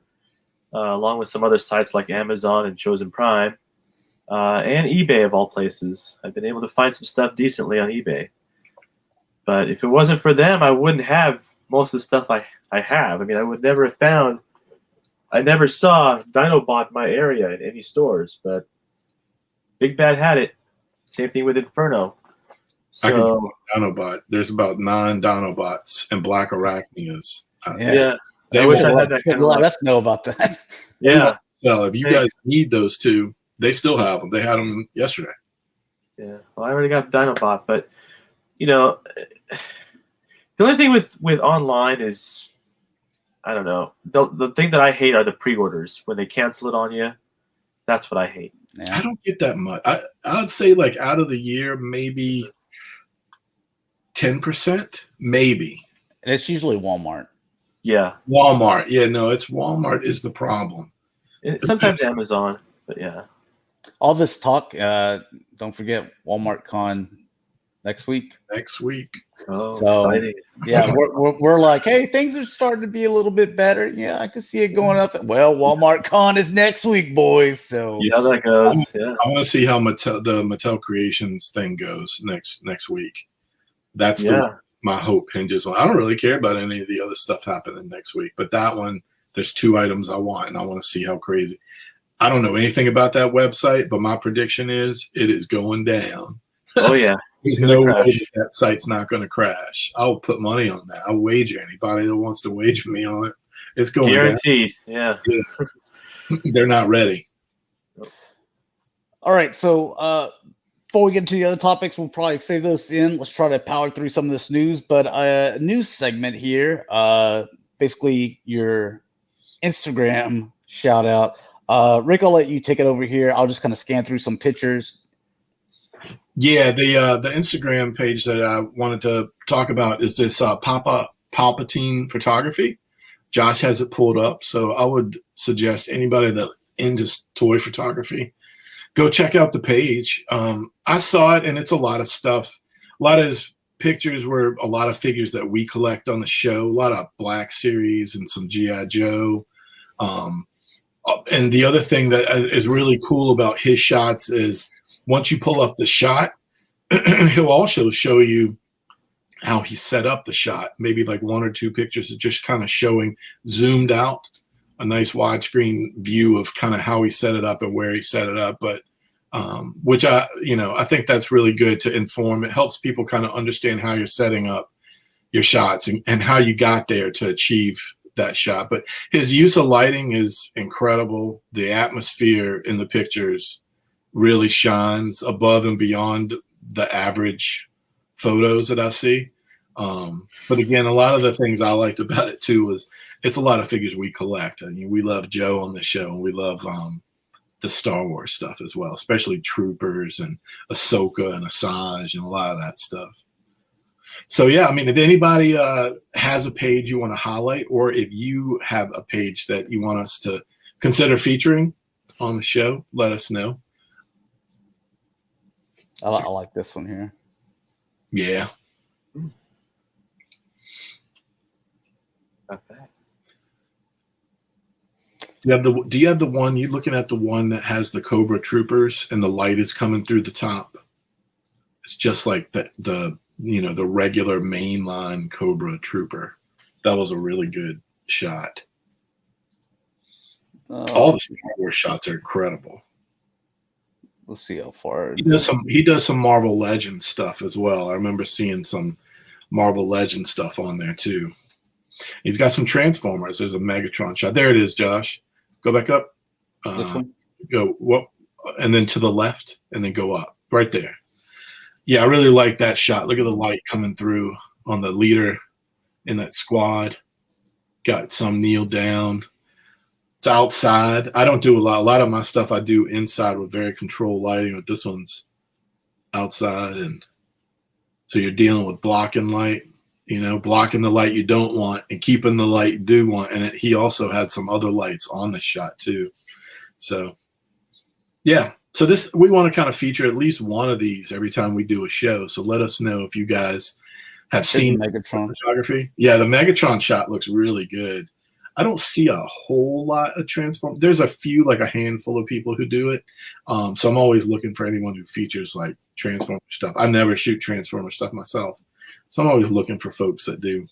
along with some other sites like Amazon and Chosen Prime, and eBay of all places. I've been able to find some stuff decently on eBay. But if it wasn't for them, I wouldn't have most of the stuff I have. I mean, I never saw Dinobot in my area in any stores, but Big Bad had it. Same thing with Inferno. I can do Dinobot. There's about 9 Dinobots and Black Arachnias. Yeah. I wish I had that kind of let us know about that. Yeah. So if you guys need those 2, they still have them. They had them yesterday. Yeah. Well, I already got Dinobot, but the only thing with online is, I don't know. The thing that I hate are the pre-orders when they cancel it on you. That's what I hate. Yeah. I don't get that much. I'd say like out of the year, maybe 10%, maybe. And it's usually Walmart. Yeah. Walmart. Yeah, no, it's Walmart is the problem. Sometimes Amazon, but yeah. All this talk, don't forget Walmart Con next week. Oh, so, exciting. Yeah, we're like, hey, things are starting to be a little bit better. Yeah, I can see it going up. Well, Walmart Con is next week, boys. So see how that goes. I want to see how the Mattel Creations thing goes next week. That's my hope hinges on. I don't really care about any of the other stuff happening next week, but that one, there's 2 items I want, and I want to see how crazy. I don't know anything about that website, but my prediction is it is going down. Oh yeah. There's no way that site's not going to crash. I'll put money on that. I'll wager anybody that wants to wager me on it. It's going guaranteed. Down. Yeah. They're not ready. All right. So before we get into the other topics, we'll probably save those in. Let's try to power through some of this news. But a news segment here, basically your Instagram shout out. Rick, I'll let you take it over here. I'll just kind of scan through some pictures. Yeah, the Instagram page that I wanted to talk about is this Papa Palpatine photography. Josh has it pulled up, so I would suggest anybody that into toy photography, go check out the page. I saw it, and it's a lot of stuff. A lot of his pictures were a lot of figures that we collect on the show, a lot of Black Series and some G.I. Joe. And the other thing that is really cool about his shots is once you pull up the shot, he'll also show you how he set up the shot. Maybe like one or two pictures is just kind of showing zoomed out, a nice widescreen view of kind of how he set it up and where he set it up. But which I think that's really good to inform. It helps people kind of understand how you're setting up your shots and how you got there to achieve that shot. But his use of lighting is incredible. The atmosphere in the pictures really shines above and beyond the average photos that I see. But again, a lot of the things I liked about it too was it's a lot of figures we collect. I mean, we love Joe on the show, and we love the Star Wars stuff as well, especially Troopers and Ahsoka and Asajj and a lot of that stuff. So yeah, I mean, if anybody has a page you want to highlight, or if you have a page that you want us to consider featuring on the show, let us know. I like this one here. Yeah. Not bad. Do you have the one you're looking at, the one that has the Cobra Troopers and the light is coming through the top? It's just like the regular mainline Cobra Trooper. That was a really good shot. All the Star Wars shots are incredible. Let's see how far. He does some Marvel Legends stuff as well. I remember seeing some Marvel Legends stuff on there too. He's got some Transformers. There's a Megatron shot. There it is, Josh. Go back up. This one? Go what? And then to the left, and then go up. Right there. Yeah, I really like that shot. Look at the light coming through on the leader in that squad. Got some kneel down. It's outside. I don't do a lot of my stuff I do inside with very controlled lighting, but this one's outside. And so you're dealing with blocking light, blocking the light you don't want and keeping the light you do want. And he also had some other lights on the shot too. So yeah. So we want to kind of feature at least one of these every time we do a show. So let us know if you guys have seen Megatron photography. Yeah, the Megatron shot looks really good. I don't see a whole lot of Transform. There's a few, like a handful of people who do it. So I'm always looking for anyone who features like Transformer stuff. I never shoot Transformer stuff myself. So I'm always looking for folks that do.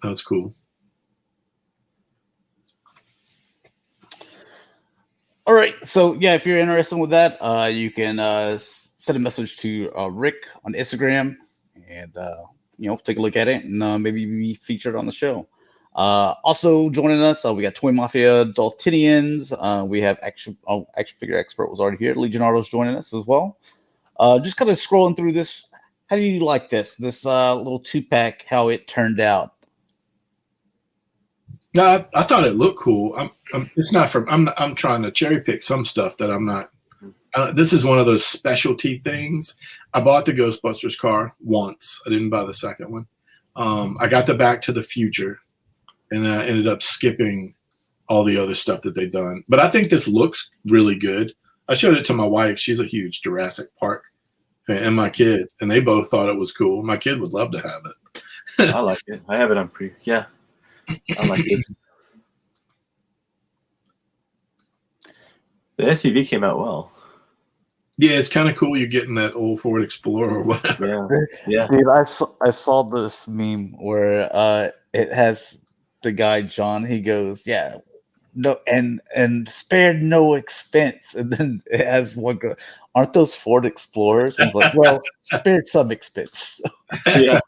That's cool. All right. So yeah, if you're interested with that, you can send a message to Rick on Instagram and take a look at it and maybe be featured on the show. Also joining us, we got Toy Mafia Daltonians. We have Action Figure Expert was already here. Legionardo's joining us as well. Just kind of scrolling through this. How do you like this little 2-pack? How it turned out? No, I thought it looked cool. It's not from. I'm trying to cherry pick some stuff that I'm not. This is one of those specialty things. I bought the Ghostbusters car once. I didn't buy the second one. I got the Back to the Future, and then I ended up skipping all the other stuff that they've done. But I think this looks really good. I showed it to my wife. She's a huge Jurassic Park fan, and my kid, and they both thought it was cool. My kid would love to have it. I like it. I have it on yeah. I like this. The SUV came out well. Yeah, it's kind of cool. You're getting that old Ford Explorer or whatever. Yeah. Dude, I saw this meme where it has the guy John. He goes, yeah, no, and spared no expense, and then it has one go, aren't those Ford Explorers? And like, well, spared some expense. Yeah.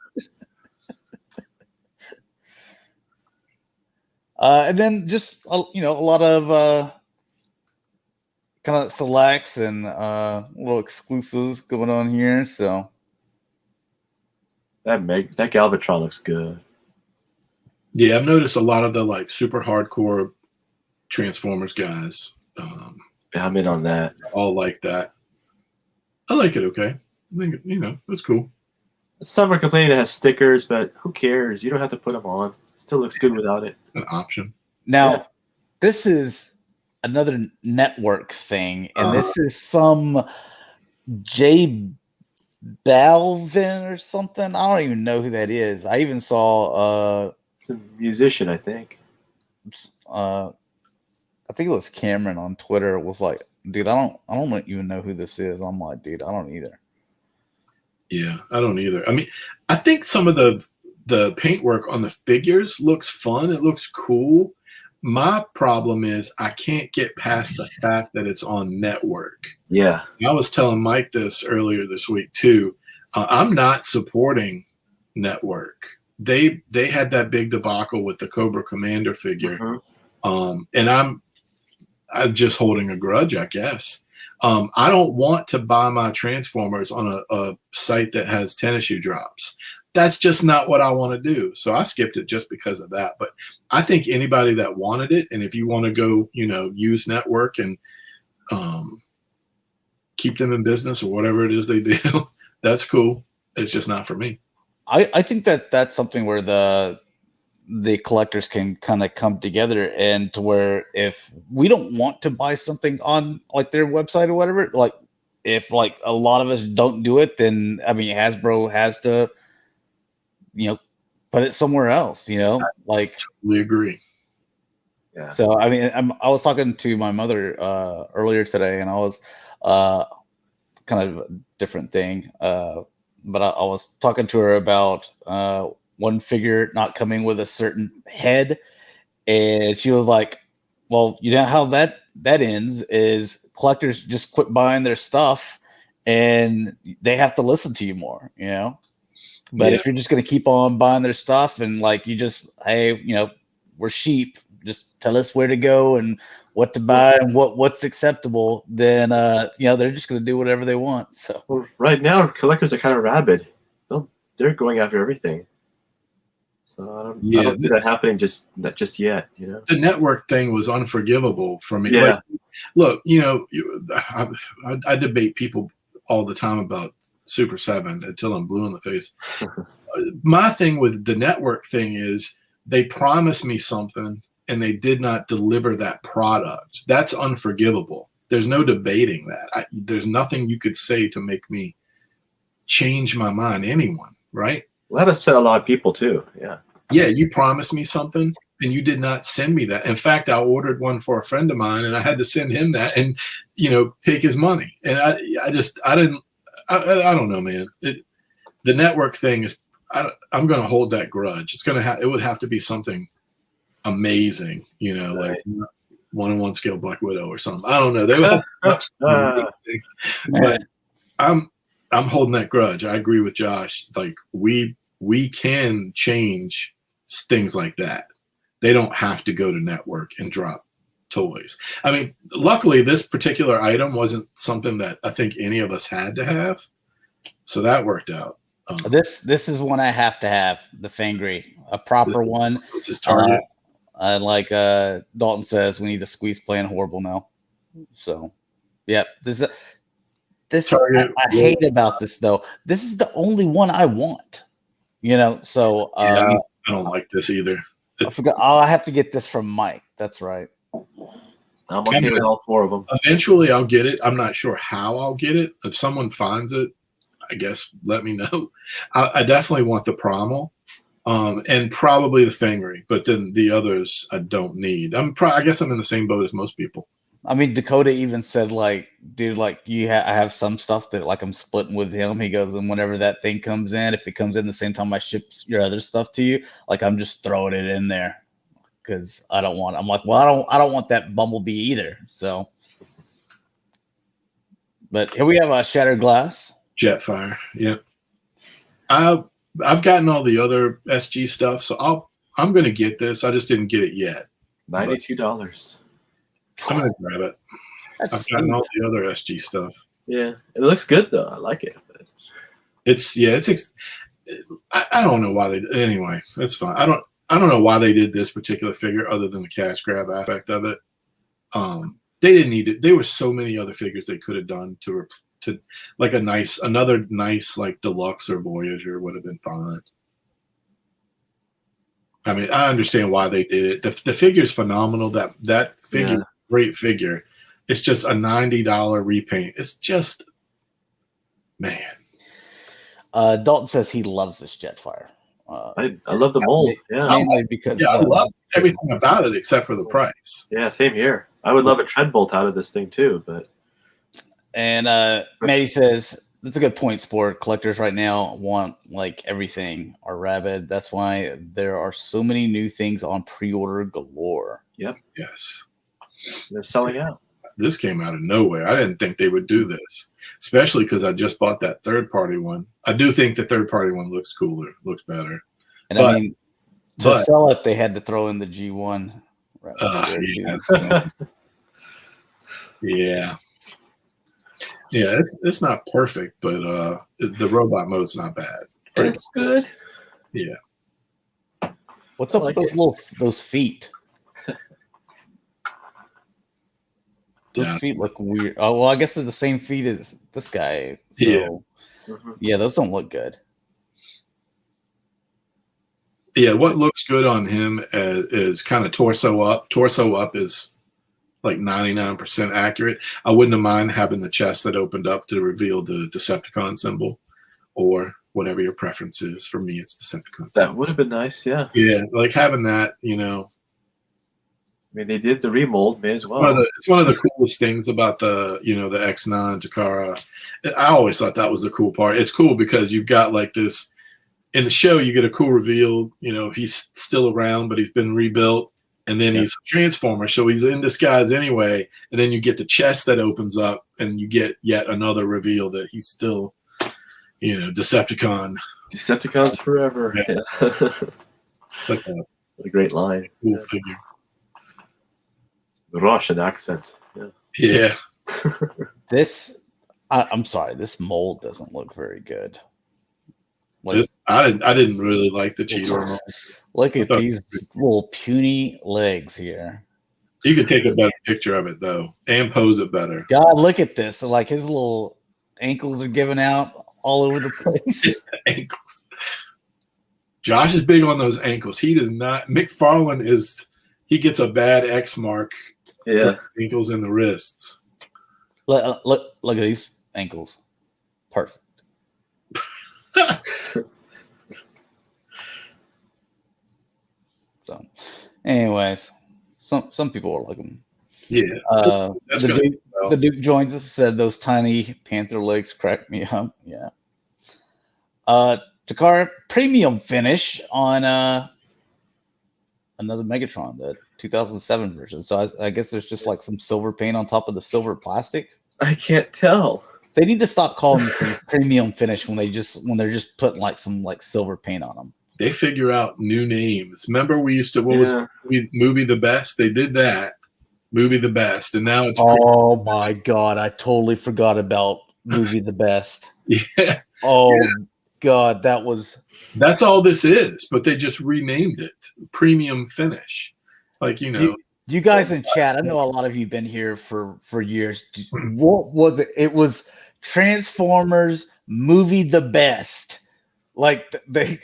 And then just a lot of kind of selects and little exclusives going on here. So that Galvatron looks good. Yeah, I've noticed a lot of the like super hardcore Transformers guys. I'm in on that. All like that. I like it. Okay, I think it's cool. Some are complaining it has stickers, but who cares? You don't have to put them on. It still looks good without it. An option. Now, this is another network thing, and this is some J Balvin or something. I don't even know who that is. I even saw it's a musician, I think. I think it was Cameron on Twitter was like, dude, I don't even know who this is. I'm like, dude, I don't either. Yeah, I don't either. I mean, I think some of the paintwork on the figures looks fun. It looks cool. My problem is I can't get past the fact that it's on network. Yeah. I was telling Mike this earlier this week too. I'm not supporting network. They had that big debacle with the Cobra Commander figure. And I'm just holding a grudge, I guess. I don't want to buy my Transformers on a site that has tennis shoe drops. That's just not what I want to do. So I skipped it just because of that. But I think anybody that wanted it, and if you want to go, use network and keep them in business or whatever it is they do, that's cool. It's just not for me. I think that's something where the collectors can kind of come together, and to where if we don't want to buy something on like their website or whatever, like if like a lot of us don't do it, then I mean Hasbro has to put it somewhere else, like totally agree. Yeah. So I mean I was talking to my mother earlier today, and I was kind of a different thing, but I was talking to her about one figure not coming with a certain head, and she was like, well, how that ends is collectors just quit buying their stuff and they have to listen to you more, but if you're just going to keep on buying their stuff and like you just, hey, we're sheep, just tell us where to go and what to buy and what's acceptable, then they're just going to do whatever they want. So right now collectors are kind of rabid. They're going after everything. So I don't see that happening just yet. The network thing was unforgivable for me. Yeah. Like, look, I debate people all the time about Super 7 until I'm blue in the face. My thing with the network thing is they promised me something and they did not deliver that product. That's unforgivable. There's no debating that. There's nothing you could say to make me change my mind. Anyone, right? Well, that upset a lot of people too. Yeah. Yeah, you promised me something and you did not send me that. In fact, I ordered one for a friend of mine and I had to send him that and, take his money. And I don't know, man. The network thing is, I'm going to hold that grudge. It would have to be something amazing, like 1-on-1 scale Black Widow or something. I don't know. They would but I'm holding that grudge. I agree with Josh. Like we can change things like that. They don't have to go to network and drop toys. I mean, luckily this particular item wasn't something that I think any of us had to have. So that worked out. This is one I have to have, the Fangry, a proper one. This is Target. Like Dalton says, we need to squeeze playing horrible now. So, yeah, this Target. I hate about this though. This is the only one I want. So I don't like this either. I forgot. I have to get this from Mike. That's right. I'm okay with all four of them. Eventually, I'll get it. I'm not sure how I'll get it. If someone finds it, I guess let me know. I definitely want the Primal, and probably the Fangry, but then the others I don't need. I guess I'm in the same boat as most people. I mean, Dakota even said, like, dude, like, I have some stuff that, like, I'm splitting with him. He goes, and whenever that thing comes in, if it comes in the same time I ship your other stuff to you, like, I'm just throwing it in there because I'm like, well, I don't want that Bumblebee either. So, but here we have a Shattered Glass. Jetfire, yep. I've gotten all the other SG stuff, so I'm going to get this. I just didn't get it yet. $92. I'm going to grab it. I've gotten all the other SG stuff. Yeah, it looks good though. I like it. I don't know why they. Anyway, that's fine. I don't know why they did this particular figure other than the cash grab aspect of it. They didn't need it. There were so many other figures they could have done to to like another nice like Deluxe or Voyager would have been fine. I mean, I understand why they did it. The figure's phenomenal. That figure, great figure. It's just a $90 repaint. It's just, man. Dalton says he loves this Jetfire. I love the mold. Mainly because I love everything about it except for the price. Yeah, same here. I would love a tread bolt out of this thing too, but. And Maddie says that's a good point, Sport. Collectors right now want like everything are rabid. That's why there are so many new things on pre-order galore. Yep. Yes. They're selling out. This came out of nowhere. I didn't think they would do this, especially because I just bought that third-party one. I do think the third-party one looks cooler, looks better. And I mean, to sell it, they had to throw in the G1. Yeah. Yeah, it's not perfect, but the robot mode's not bad. It's good. Yeah. What's up with those feet? Those feet look weird. Oh well, I guess they're the same feet as this guy. So, yeah, those don't look good. Yeah, what looks good on him is kind of torso up. Torso up is like 99% accurate. I wouldn't have mind having the chest that opened up to reveal the Decepticon symbol, or whatever your preference is. For me, it's Decepticon. That would have been nice, yeah. Yeah, like having that, you know. I mean, they did the remold, may as well. It's one of the coolest things about the X9 Takara. I always thought that was the cool part. It's cool because you've got like this in the show. You get a cool reveal. You know, he's still around, but he's been rebuilt. And then he's a Transformer, so he's in disguise anyway. And then you get the chest that opens up, and you get yet another reveal that he's still, Decepticon. Decepticons forever. Yeah. It's like a great line. Cool figure. The Russian accent. Yeah. I'm sorry, this mold doesn't look very good. I didn't really like the Cheetor mold. Look at these little puny legs here. You could take a better picture of it though, and pose it better. God, look at this! So, like his little ankles are giving out all over the place. Ankles. Josh is big on those ankles. He does not. McFarlane is. He gets a bad X mark. Yeah. Ankles and the wrists. Look at these ankles. Perfect. So, anyways, some people are like them. Yeah. The Duke joins us. Said those tiny panther legs crack me up. Yeah. Takara premium finish on another Megatron, the 2007 version. So I guess there's just like some silver paint on top of the silver plastic. I can't tell. They need to stop calling this a premium finish when they're just putting like some like silver paint on them. They figure out new names. Remember we used to Movie the Best? They did that. Movie the Best, and now it's my God, I totally forgot about Movie the Best. Yeah. God, that's all this is, but they just renamed it premium finish. Like, you guys in chat, I know a lot of you have been here for years. What was it? It was Transformers Movie the Best. Like they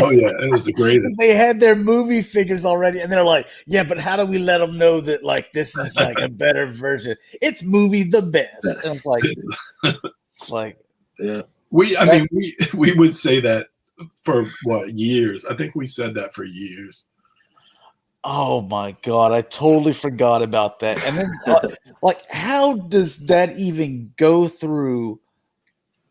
Oh yeah, it was the greatest. They had their movie figures already, and they're like, "Yeah, but how do we let them know that like this is like a better version? It's Movie the Best." And it's like, yeah. We would say that for years. I think we said that for years. Oh my God, I totally forgot about that. And then, like, how does that even go through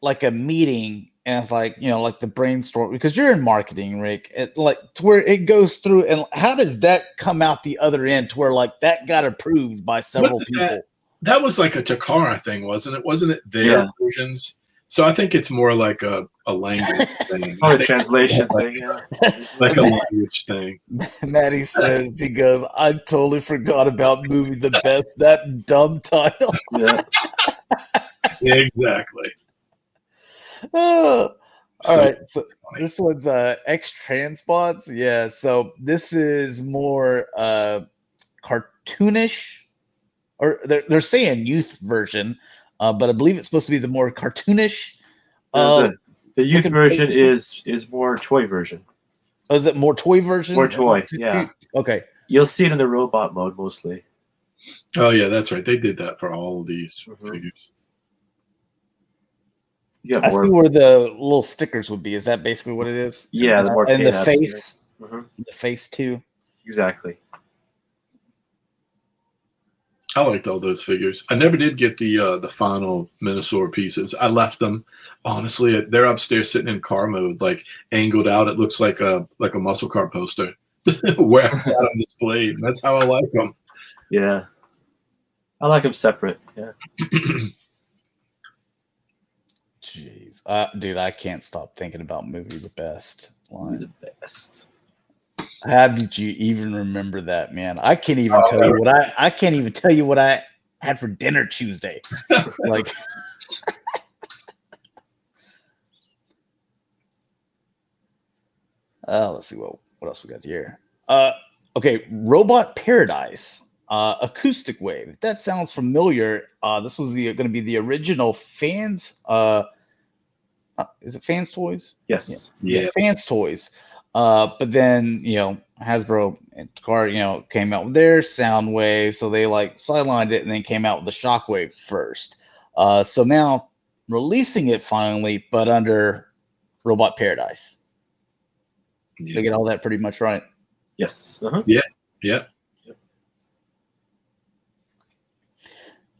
like a meeting? And it's like, like the brainstorm, because you're in marketing, Rick, to where it goes through. And how does that come out the other end to where like that got approved by several people? That was like a Takara thing, wasn't it? Wasn't it their versions? So I think it's more like a language thing. A translation thing, like a language thing. Maddie says, he goes, I totally forgot about Movie the Best, that dumb title. Yeah. Exactly. All right, so this one's X Transpods. Yeah, so this is more cartoonish, or they're saying youth version but I believe it's supposed to be the more cartoonish. The youth looking- version is more toy version. Oh, is it more toy version? More toy, yeah. Okay. You'll see it in the robot mode mostly. Oh yeah, that's right. They did that for all of these Mhm. figures. You got I more. see where the little stickers would be. Is that basically what it is? Yeah, the more and the paint apps, face, Mhm. the face too. Exactly. I liked all those figures. I never did get the final Minosaur pieces. I left them. Honestly, they're upstairs sitting in car mode, like angled out. It looks like a muscle car poster where I got them displayed. And that's how I like them. Yeah. I like them separate. Yeah. Jeez, dude, I can't stop thinking about movie the best line. The best. How did you even remember that, man? I can't even tell you what I can't even tell you what I had for dinner Tuesday. Like, let's see what else we got here. Okay, Robot Paradise, Acoustic Wave. That sounds familiar. This was going to be the original Fans. Is it Fans Toys? Yes. Yeah. Fans Toys. But then, Hasbro and Dakota, came out with their Soundwave, so they like sidelined it and then came out with the Shockwave first. So now releasing it finally, but under Robot Paradise. Yeah. They get all that pretty much right. Yes. Uh-huh. Yeah.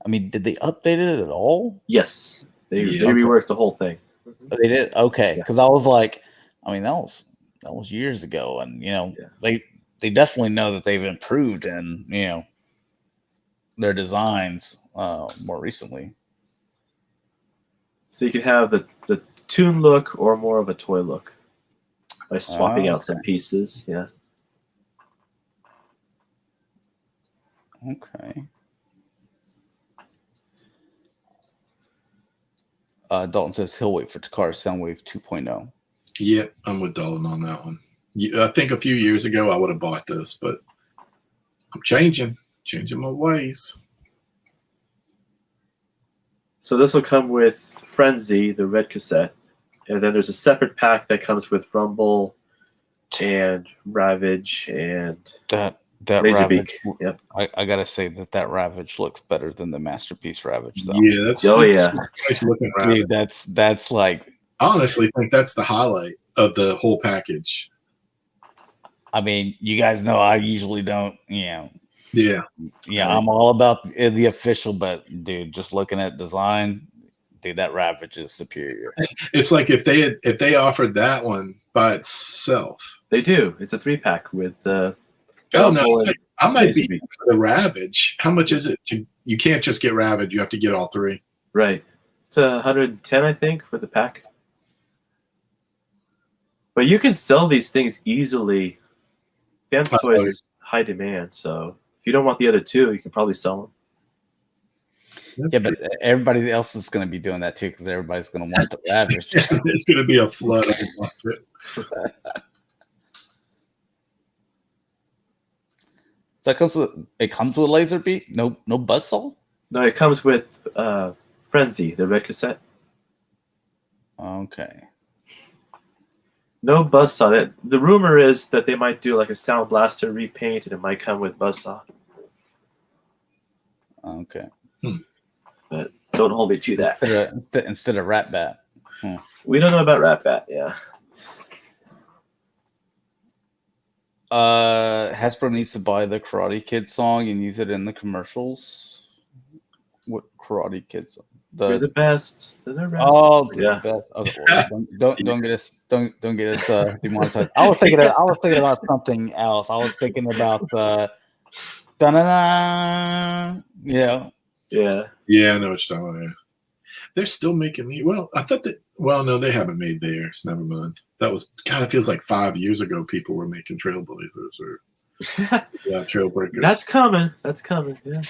I mean, did they update it at all? Yes. They Yeah. reworked the whole thing. Oh, they did? Okay. Yeah. Because I was like, I mean, that was years ago, and they definitely know that they've improved in their designs more recently. So you can have the toon look or more of a toy look by swapping out some pieces. Yeah. Okay. Dalton says he'll wait for Takara Soundwave 2.0. Yep, I'm with Dalton on that one. I think a few years ago I would have bought this, but I'm changing my ways. So this will come with Frenzy, the red cassette, and then there's a separate pack that comes with Rumble and Ravage and That Laserbeak. Ravage. Yep. I gotta say that Ravage looks better than the Masterpiece Ravage, though. Yeah, that's nice looking. Dude, that's like. I honestly think that's the highlight of the whole package. I mean, you guys know I usually don't, Yeah. I'm all about the official, but dude, just looking at design, dude, that Ravage is superior. It's like if they offered that one by itself. They do. It's a 3-pack with Oh no, I might be Laserbeak. for the Ravage. How much is it? You can't just get Ravage. You have to get all three. Right. It's 110, I think, for the pack. But you can sell these things easily. Fans Toys is high demand, so if you don't want the other two, you can probably sell them. Yeah, but everybody else is going to be doing that too because everybody's going to want the Ravage. There's going to be a flood of it. So it comes with Laserbeak? No buzzsaw? No, it comes with Frenzy, the red cassette. Okay. No buzzsaw. The rumor is that they might do like a Sound Blaster repaint, and it might come with buzzsaw. Okay. But don't hold me to that. Instead of Rat Bat. We don't know about Rat Bat. Yeah. Hasbro needs to buy the Karate Kid song and use it in the commercials. What Karate Kid song? They're the best. They're the best. Oh, yeah. The best. Okay, well, don't get us demonetized. I was thinking about something else. I was thinking about the da-na-na. Yeah. Yeah, I know what you're talking about. Yeah. They're still making me. Well, I thought that. Well, no, they haven't made theirs. Never mind. That was God. It feels like 5 years ago. People were making Trailblazers or Trailbreakers. That's coming. Yeah.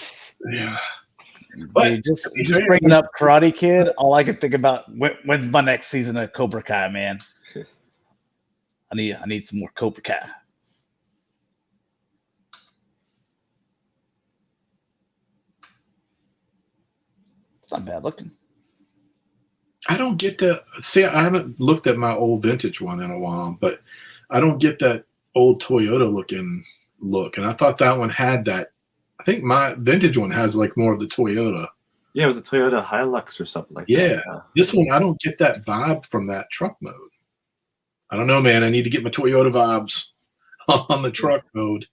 Yeah. Dude, just bringing up Karate Kid. All I can think about when's my next season of Cobra Kai, man. I need some more Cobra Kai. not bad looking. I don't get that. See, I haven't looked at my old vintage one in a while, but I don't get that old Toyota looking look. And I thought that one had that. I think my vintage one has like more of the Toyota. Yeah, it was a Toyota Hilux or something like that. Yeah. This one, I don't get that vibe from that truck mode. I don't know, man. I need to get my Toyota vibes on the truck mode.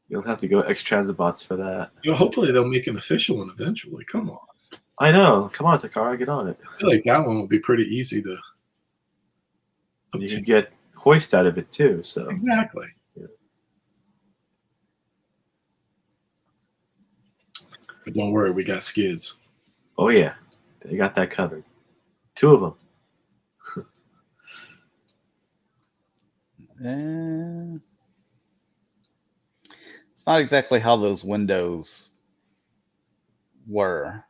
You'll have to go X-Transibots for that. You know, hopefully they'll make an official one eventually. Come on. I know. Come on, Takara, get on it. I feel like that one will be pretty easy to. You can get hoist out of it too. So exactly. Yeah. But don't worry, we got skids. Oh yeah, they got that covered. 2 of them. It's not exactly how those windows were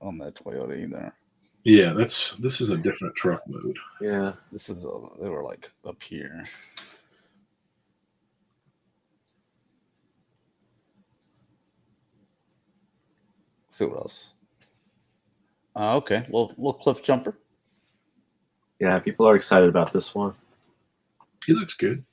on the Toyota either. Yeah, this is a different truck mode. Yeah, They were like up here. Let's see what else. Okay, little cliff jumper. yeah. People are excited about this one. He looks good.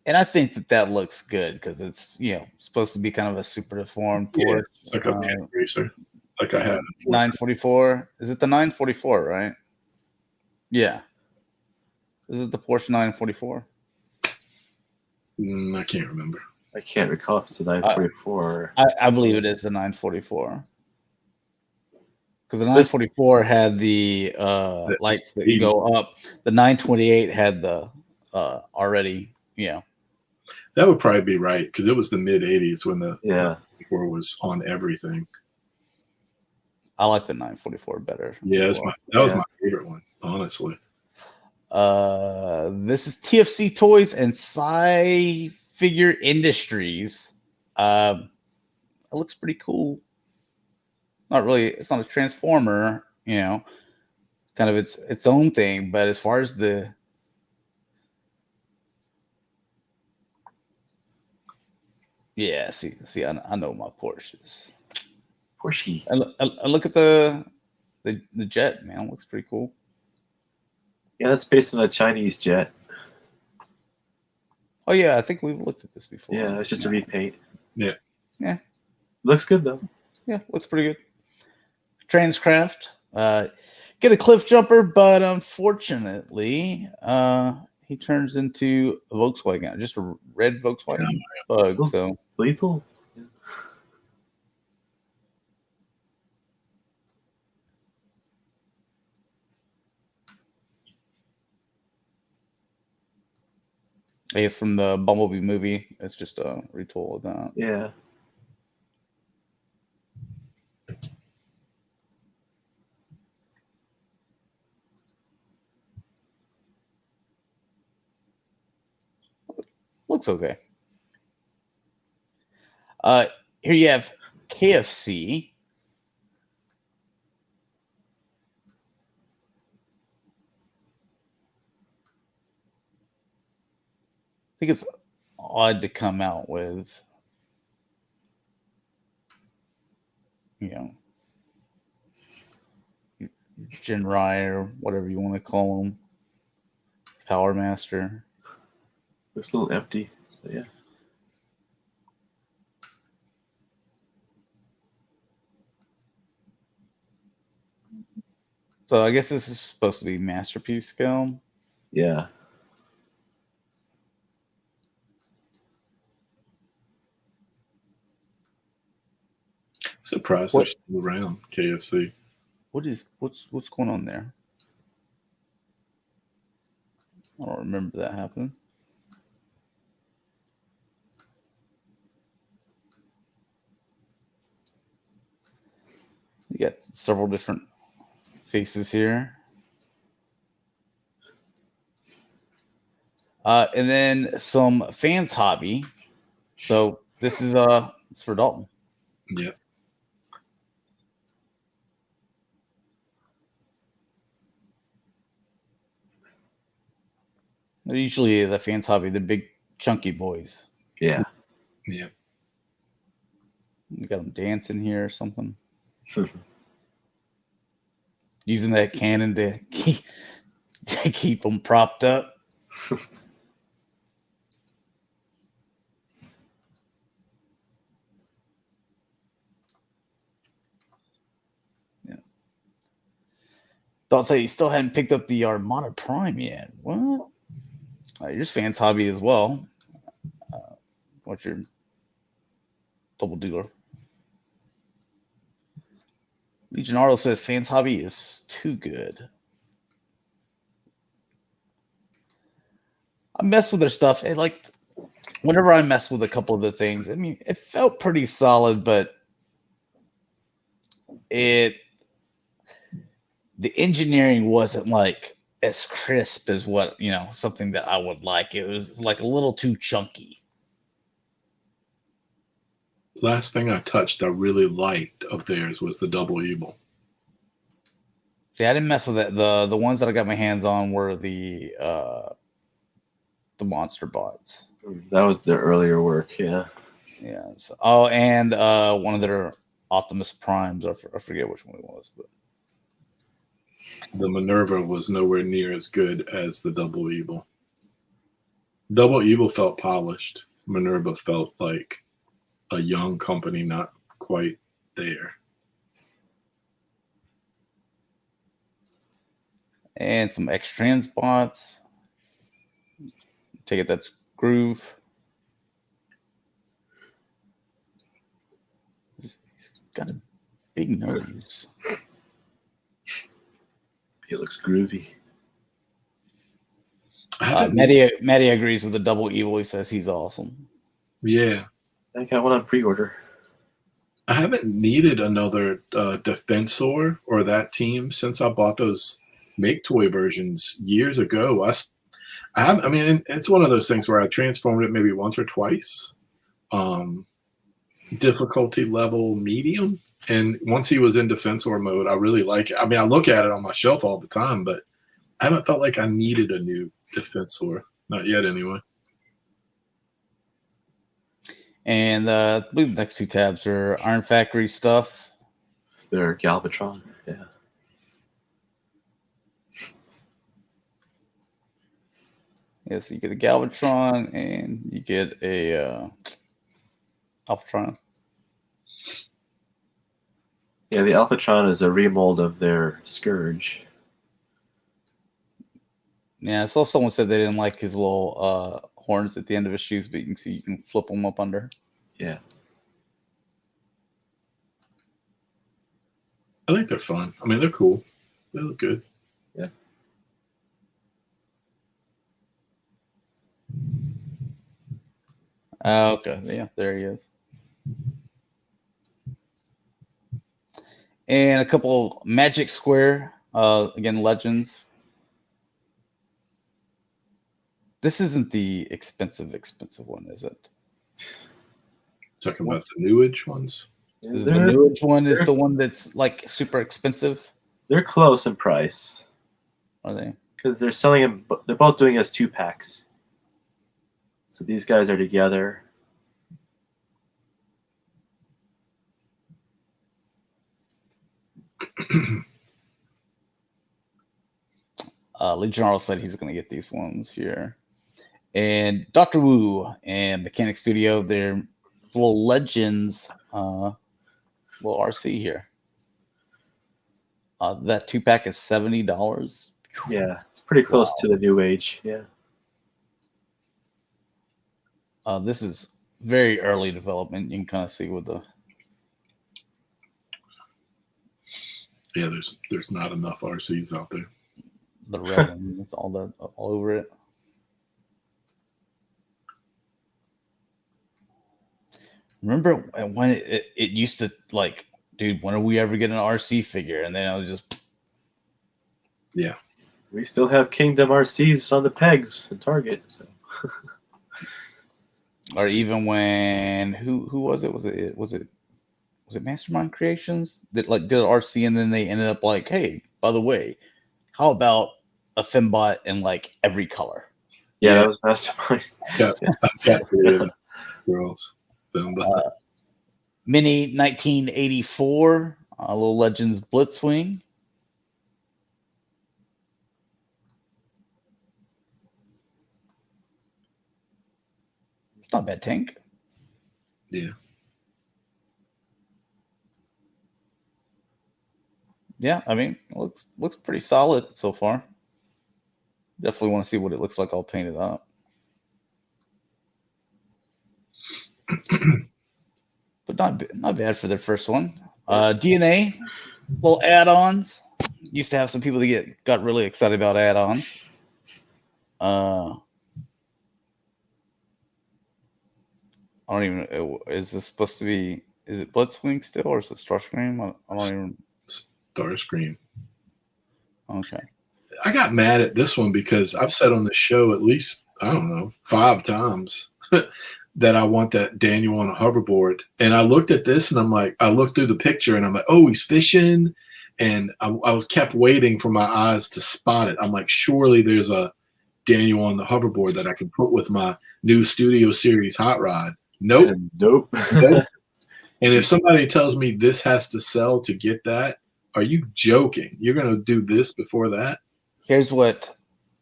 And I think that looks good because it's supposed to be kind of a super deformed Porsche. It's like a pit racer, like I had. 944. Is it the 944? Right? Yeah. Is it the Porsche 944? I can't remember. I can't recall if it's a 944. I believe it is the 944. Because the 944 had the lights that go up. The 928 had the already, That would probably be right because it was the mid '80s when the 944 was on everything. I like the 944 better. Yeah, that was my favorite one, honestly. This is TFC Toys and Sci-Figure Industries. It looks pretty cool. Not really. It's not a Transformer, kind of its own thing. But as far as the see, I know my Porsches. Porsche. I look at the jet, man. It looks pretty cool. Yeah, that's based on a Chinese jet. Oh yeah, I think we've looked at this before. Yeah, it's just a repaint. Yeah. Yeah. Looks good though. Yeah, looks pretty good. Transcraft. Get a cliff jumper, but unfortunately, he turns into a Volkswagen, just a red Volkswagen Bug. So lethal. Yeah. I guess from the Bumblebee movie, it's just a retool of that. Yeah. Looks okay. Here you have KFC. I think it's odd to come out with, Jinrai or whatever you want to call them, Power Master. Looks a little empty, but yeah. So I guess this is supposed to be masterpiece scale. Yeah. Surprised they're still around, KFC. What's going on there? I don't remember that happening. You got several different faces here. And then some fans hobby. So this is it's for Dalton. Yeah. They're usually the Fans Hobby, the big chunky boys. Yeah. Yeah. You got them dancing here or something. Using that cannon to keep them propped up. Yeah. Don't say you still hadn't picked up the Armada Prime yet. What? Yours Fans Hobby as well. What's your double dealer? Legionardo says Fans Hobby is too good. I mess with their stuff, and like whenever I mess with a couple of the things, I mean, it felt pretty solid, but the engineering wasn't like as crisp as what something that I would like. It was like a little too chunky. Last thing I touched I really liked of theirs was the Double Evil. See, I didn't mess with it. The ones that I got my hands on were the monster bots. That was their earlier work, yeah. Yeah. So, and one of their Optimus Primes. I forget which one it was, but the Minerva was nowhere near as good as the Double Evil. Double Evil felt polished. Minerva felt like a young company, not quite there. And some X-Trans bots. Take it, that's Groove. He's got a big nose. He looks groovy. Matty agrees with the Double Evil. He says he's awesome. Yeah. I got one on pre-order. I haven't needed another Defensor or that team since I bought those Make Toy versions years ago. I mean, it's one of those things where I transformed it maybe once or twice. Difficulty level medium. And once he was in Defensor mode, I really like it. I mean, I look at it on my shelf all the time, but I haven't felt like I needed a new Defensor. Not yet, anyway. And I believe the next two tabs are Iron Factory stuff. They're Galvatron, yeah. Yeah, so you get a Galvatron and you get a Alphatron. Yeah, the Alphatron is a remold of their Scourge. Yeah, I saw someone said they didn't like his little horns at the end of his shoes, but you can see you can flip them up under. Yeah. I think they're fun. I mean, they're cool. They look good. Yeah. Okay, yeah, there he is. And a couple Magic Square, again, Legends. This isn't the expensive one, is it? Talking about the New Age ones? Is the New Age one is the one that's like super expensive? They're close in price. Are they? Because they're selling them, they're both doing it as 2-packs. So these guys are together. Legionaro said he's going to get these ones here. And Dr. Wu and Mechanic Studio, they're little Legends, little RC here. That 2-pack is $70. Yeah, it's pretty close to the New Age. Yeah. This is very early development. You can kind of see with the. Yeah, there's not enough RCs out there. The resin, it's all over it. Remember when it used to like, dude, when are we ever getting an RC figure? And then I was just. Yeah. We still have Kingdom RCs on the pegs at Target. So. Or even when who was it? Was it Mastermind Creations that like did an RC and then they ended up like, hey, by the way, how about a Fembot in like every color? Yeah, that was Mastermind. Got three of the girls. Mini 1984, Little Legends Blitzwing. It's not a bad tank. Yeah. Yeah, I mean, it looks pretty solid so far. Definitely want to see what it looks like all painted up. But not bad for their first one. DNA, little add-ons. Used to have some people that got really excited about add-ons. I don't even. Is this supposed to be? Is it Blitzwing still, or is it Starscream? I don't even. Starscream. Okay. I got mad at this one because I've said on the show at least, I don't know, 5 times that I want that Daniel on a hoverboard. And I looked at this and I'm like, I looked through the picture and I'm like, oh, he's fishing. And I was kept waiting for my eyes to spot it. I'm like, surely there's a Daniel on the hoverboard that I can put with my new Studio Series hot rod. Nope. Nope. Nope. And if somebody tells me this has to sell to get that, are you joking? You're going to do this before that? Here's what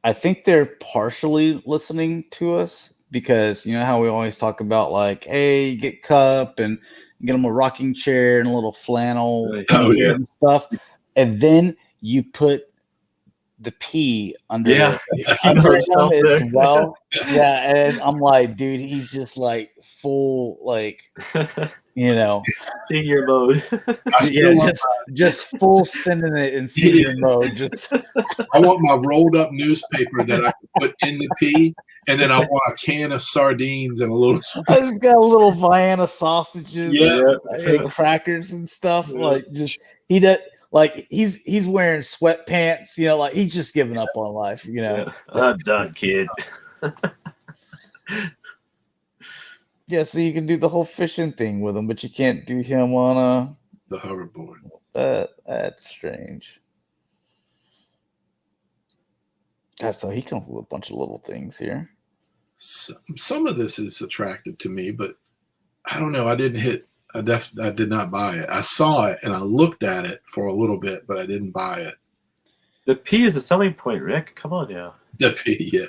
I think they're partially listening to us, because you know how we always talk about, like, hey, get Cup and get them a rocking chair and a little flannel and stuff, and then you put the P under him as well. Yeah, and I'm like, dude, he's just like full, like, you know, senior mode. just full sending it in senior mode. Just I want my rolled up newspaper that I can put in the P, and then I want a can of sardines and a little. I just got a little Vienna sausages and crackers and stuff. Like, just he does. Like, he's wearing sweatpants, you know, like he's just giving up on life, you know. I'm done, kid. Yeah, so you can do the whole fishing thing with him, but you can't do him on the hoverboard. That's strange. So he comes with a bunch of little things here. Some of this is attractive to me, but I don't know. I did not buy it. I saw it and I looked at it for a little bit, but I didn't buy it. The P is the selling point, Rick. Come on now. The P, yeah.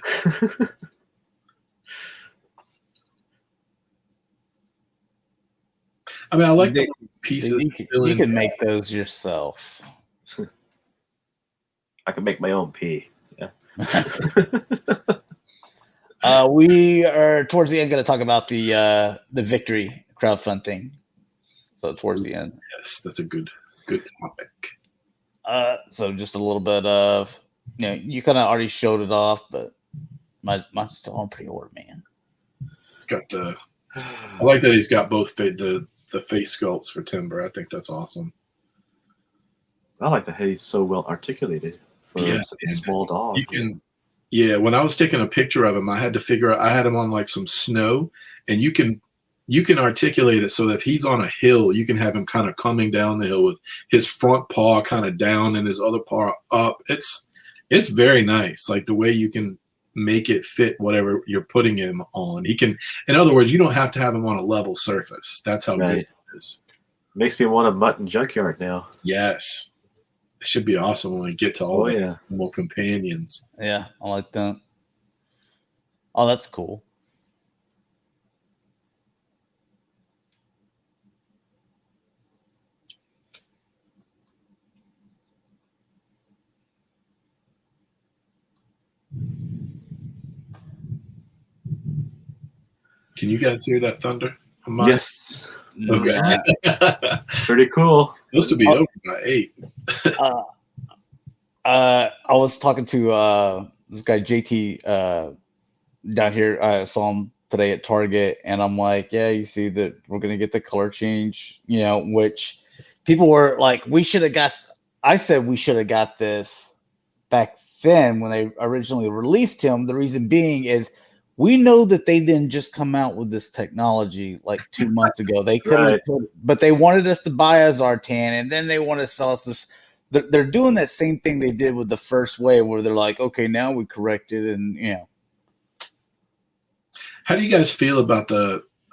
I mean, I like the pieces. You can make those yourself. I can make my own P. Yeah. We are towards the end going to talk about the Victory crowdfund thing. So towards the end. Yes, that's a good topic. So just a little bit of, you know, you kind of already showed it off, but mine's still on pre-order, man. It's got I like that he's got both the face sculpts for Timber. I think that's awesome. I like that he's so well articulated for such a small dog. When I was taking a picture of him, I had to figure out, I had him on like some snow, and you can articulate it so that if he's on a hill, you can have him kind of coming down the hill with his front paw kind of down and his other paw up. It's very nice, like the way you can make it fit whatever you're putting him on. He can, in other words, you don't have to have him on a level surface. That's how good it is. Makes me want a Mutton Junkyard now. Yes. It should be awesome when we get to all the more companions. Yeah, I like that. Oh, that's cool. Can you guys hear that thunder? Yes. Okay. Pretty cool. Supposed to be over by 8. I was talking to this guy JT down here. I saw him today at Target, and I'm like, yeah, you see that we're gonna get the color change, you know, which people were like, I said we should have got this back then when they originally released him. The reason being is we know that they didn't just come out with this technology like 2 months ago. They could have, but they wanted us to buy a Zartan, and then they want to sell us this. They're doing that same thing they did with the first wave, where they're like, okay, now we corrected, and you know. How do you guys feel about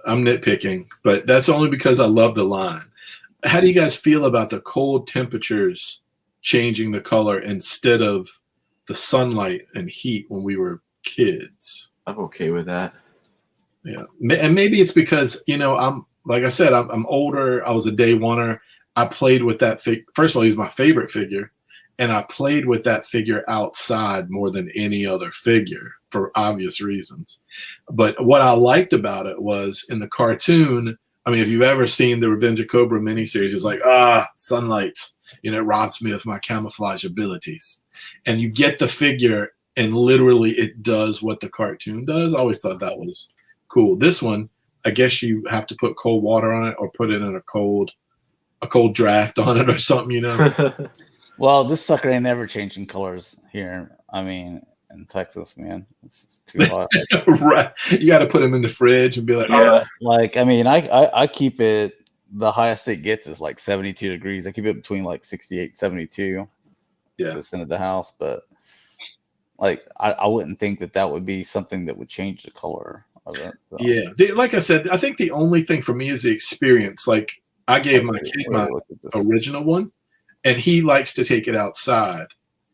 I'm nitpicking, but that's only because I love the line. How do you guys feel about the cold temperatures changing the color instead of the sunlight and heat when we were kids? I'm okay with that. Yeah. And maybe it's because, I'm like I said, I'm older. I was a day oneer. I played with that first of all, he's my favorite figure. And I played with that figure outside more than any other figure for obvious reasons. But what I liked about it was in the cartoon, I mean, if you've ever seen the Revenge of Cobra miniseries, it's like, sunlight, it robs me of my camouflage abilities. And you get the figure and literally it does what the cartoon does. I always thought that was cool. This one, I guess you have to put cold water on it or put it in a cold draft on it or something, Well, this sucker ain't never changing colors here. I mean, in Texas, man, it's too hot. Right. You got to put them in the fridge and be like, Yeah. Like, I mean, I keep it, the highest it gets is like 72 degrees. I keep it between like 68, 72. Yeah. This end of the house, but like, I wouldn't think that would be something that would change the color of it. So. Yeah. Like I said, I think the only thing for me is the experience. Like, I gave my kid my original one, and he likes to take it outside.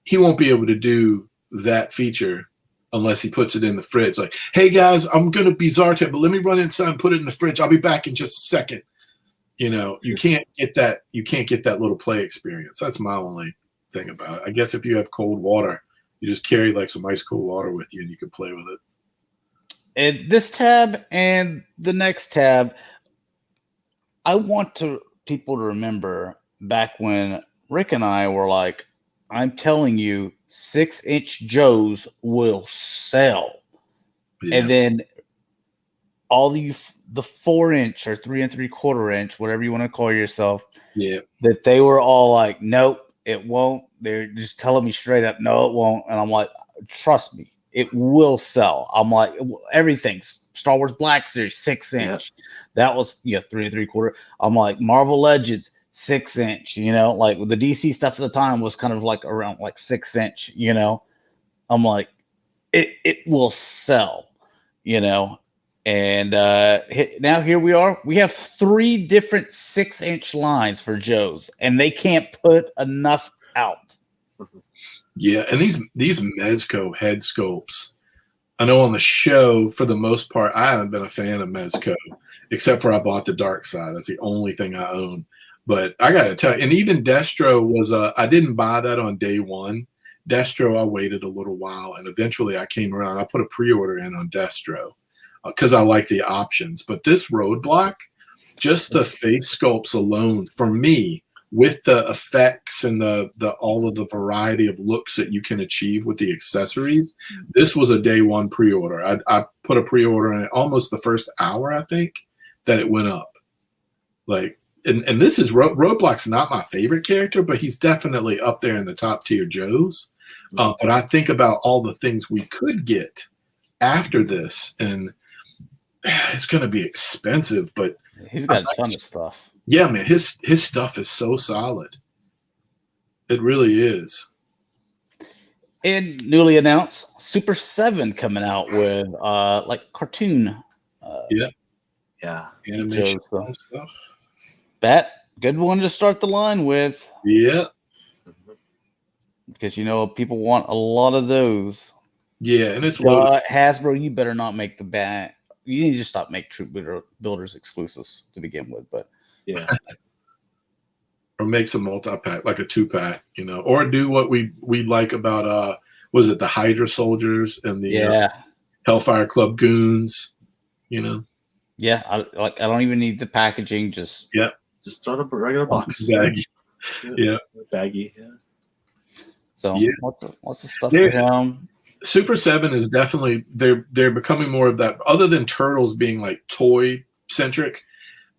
He won't be able to do that feature unless he puts it in the fridge. Like, hey guys, I'm gonna be Zartan, but let me run inside and put it in the fridge. I'll be back in just a second. You can't get that. You can't get that little play experience. That's my only thing about it. I guess if you have cold water, you just carry like some ice cold water with you, and you can play with it. And this tab and the next tab, I want people to remember back when Rick and I were like, I'm telling you, 6-inch Joes will sell. Yeah. And then all the 4-inch or 3 3/4 inch, whatever you want to call yourself, that they were all like, nope, it won't. They're just telling me straight up, no, it won't. And I'm like, trust me, it will sell. I'm like, everything. Star Wars Black Series, 6-inch. Yeah. That was 3 3/4. I'm like, Marvel Legends, 6-inch, like the DC stuff at the time was kind of like around like 6-inch, I'm like, it will sell, and now here we are. We have 3 different 6-inch lines for Joes, and they can't put enough out. Yeah, and these Mezco head sculpts, I know on the show, for the most part, I haven't been a fan of Mezco, except for I bought the Dark Side. That's the only thing I own. But I got to tell you, and even Destro was I didn't buy that on day one. Destro, I waited a little while, and eventually I came around. I put a pre-order in on Destro because I like the options. But this Roadblock, just the face sculpts alone, for me, with the effects and the all of the variety of looks that you can achieve with the accessories, this was a day one pre-order. I put a pre-order in it almost the first hour, I think, that it went up. Like, and this is Roadblock's not my favorite character, but he's definitely up there in the top tier Joes. But I think about all the things we could get after this, and it's going to be expensive. But he's got a ton of stuff. Yeah, man, his stuff is so solid. It really is. And newly announced, Super 7 coming out with like cartoon. Animation stuff. That good one to start the line with. Yeah. Because people want a lot of those. Yeah, and it's Hasbro, you better not make the back. You need to just stop making Troop Builders exclusives to begin with, but yeah. Or make some multi-pack, like a 2-pack, or do what we like about was it the Hydra Soldiers and the Hellfire Club Goons, Yeah, I don't even need the packaging. Just throw it in a regular box. Baggy. Yeah. Baggy. Yeah. So what's the stuff for him? Super 7 is definitely they're becoming more of that. Other than Turtles being like toy centric,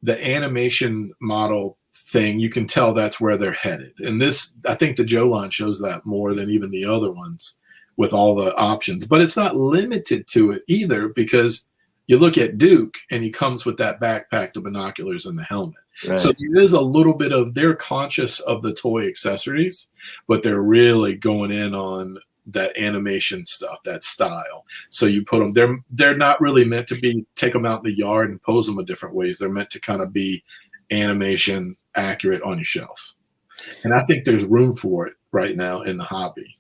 the animation model thing, you can tell that's where they're headed. And this, I think the Joe line shows that more than even the other ones with all the options. But it's not limited to it either, because you look at Duke and he comes with that backpack, the binoculars, and the helmet. Right. So there is a little bit of, they're conscious of the toy accessories, but they're really going in on that animation stuff, that style. So you put them. They're not really meant to be take them out in the yard and pose them in different ways. They're meant to kind of be animation accurate on your shelf. And I think there's room for it right now in the hobby.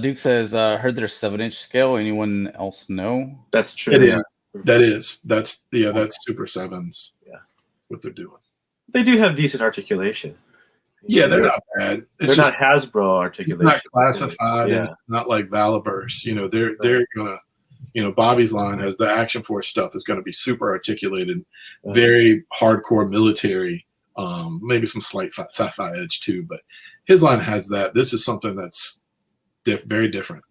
Duke says, heard there's 7-inch scale. Anyone else know? That's true. It is. That is. That's Super 7s. Yeah. What they're doing. They do have decent articulation. Yeah, they're not bad. They're not Hasbro articulation. It's not classified. And it's not like Valaverse. They're gonna. Bobby's line has the Action Force stuff is going to be super articulated, very hardcore military. Maybe some slight sci-fi edge too, but his line has that. This is something that's very different.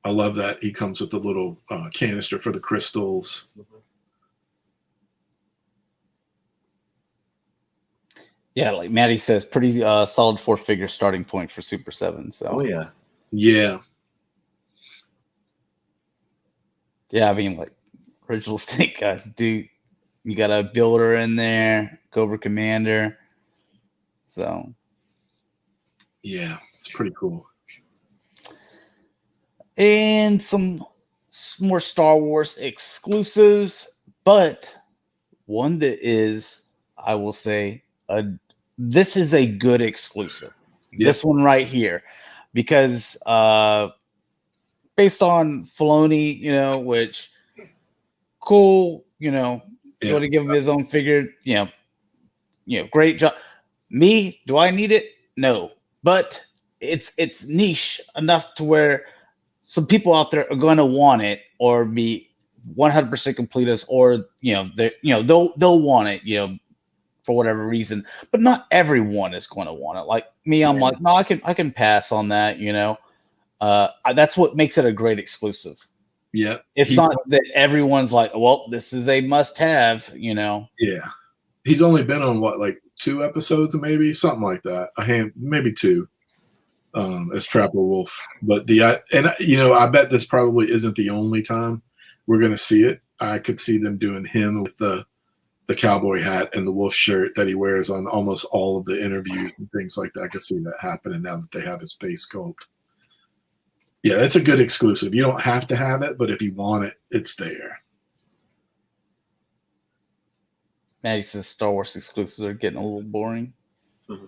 I love that he comes with a little canister for the crystals. Yeah, like Maddie says, pretty solid 4-figure starting point for Super 7. So. Oh yeah. Yeah. Yeah, I mean, like original Snake guys, dude. You got a builder in there, Cobra Commander. So. Yeah, it's pretty cool. And some more Star Wars exclusives, but one that is, I will say, this is a good exclusive. Yep. This one right here, because based on Filoni, which cool, you want to give him his own figure, great job. Me, do I need it? No, but it's niche enough to where some people out there are going to want it or be 100% completists, or they'll want it, for whatever reason. But not everyone is going to want it. Like me, I'm like, no, I can pass on that. That's what makes it a great exclusive. Yeah, it's not that everyone's like, well, this is a must-have. Yeah, he's only been on like 2 episodes, maybe something like that. Maybe 2. As Trapper Wolf, but I bet this probably isn't the only time we're going to see it. I could see them doing him with the cowboy hat and the wolf shirt that he wears on almost all of the interviews and things like that. I could see that happening now that they have his face sculpt. Yeah, it's a good exclusive. You don't have to have it, but if you want it, it's there. Maddie says Star Wars exclusives are getting a little boring. Mm-hmm.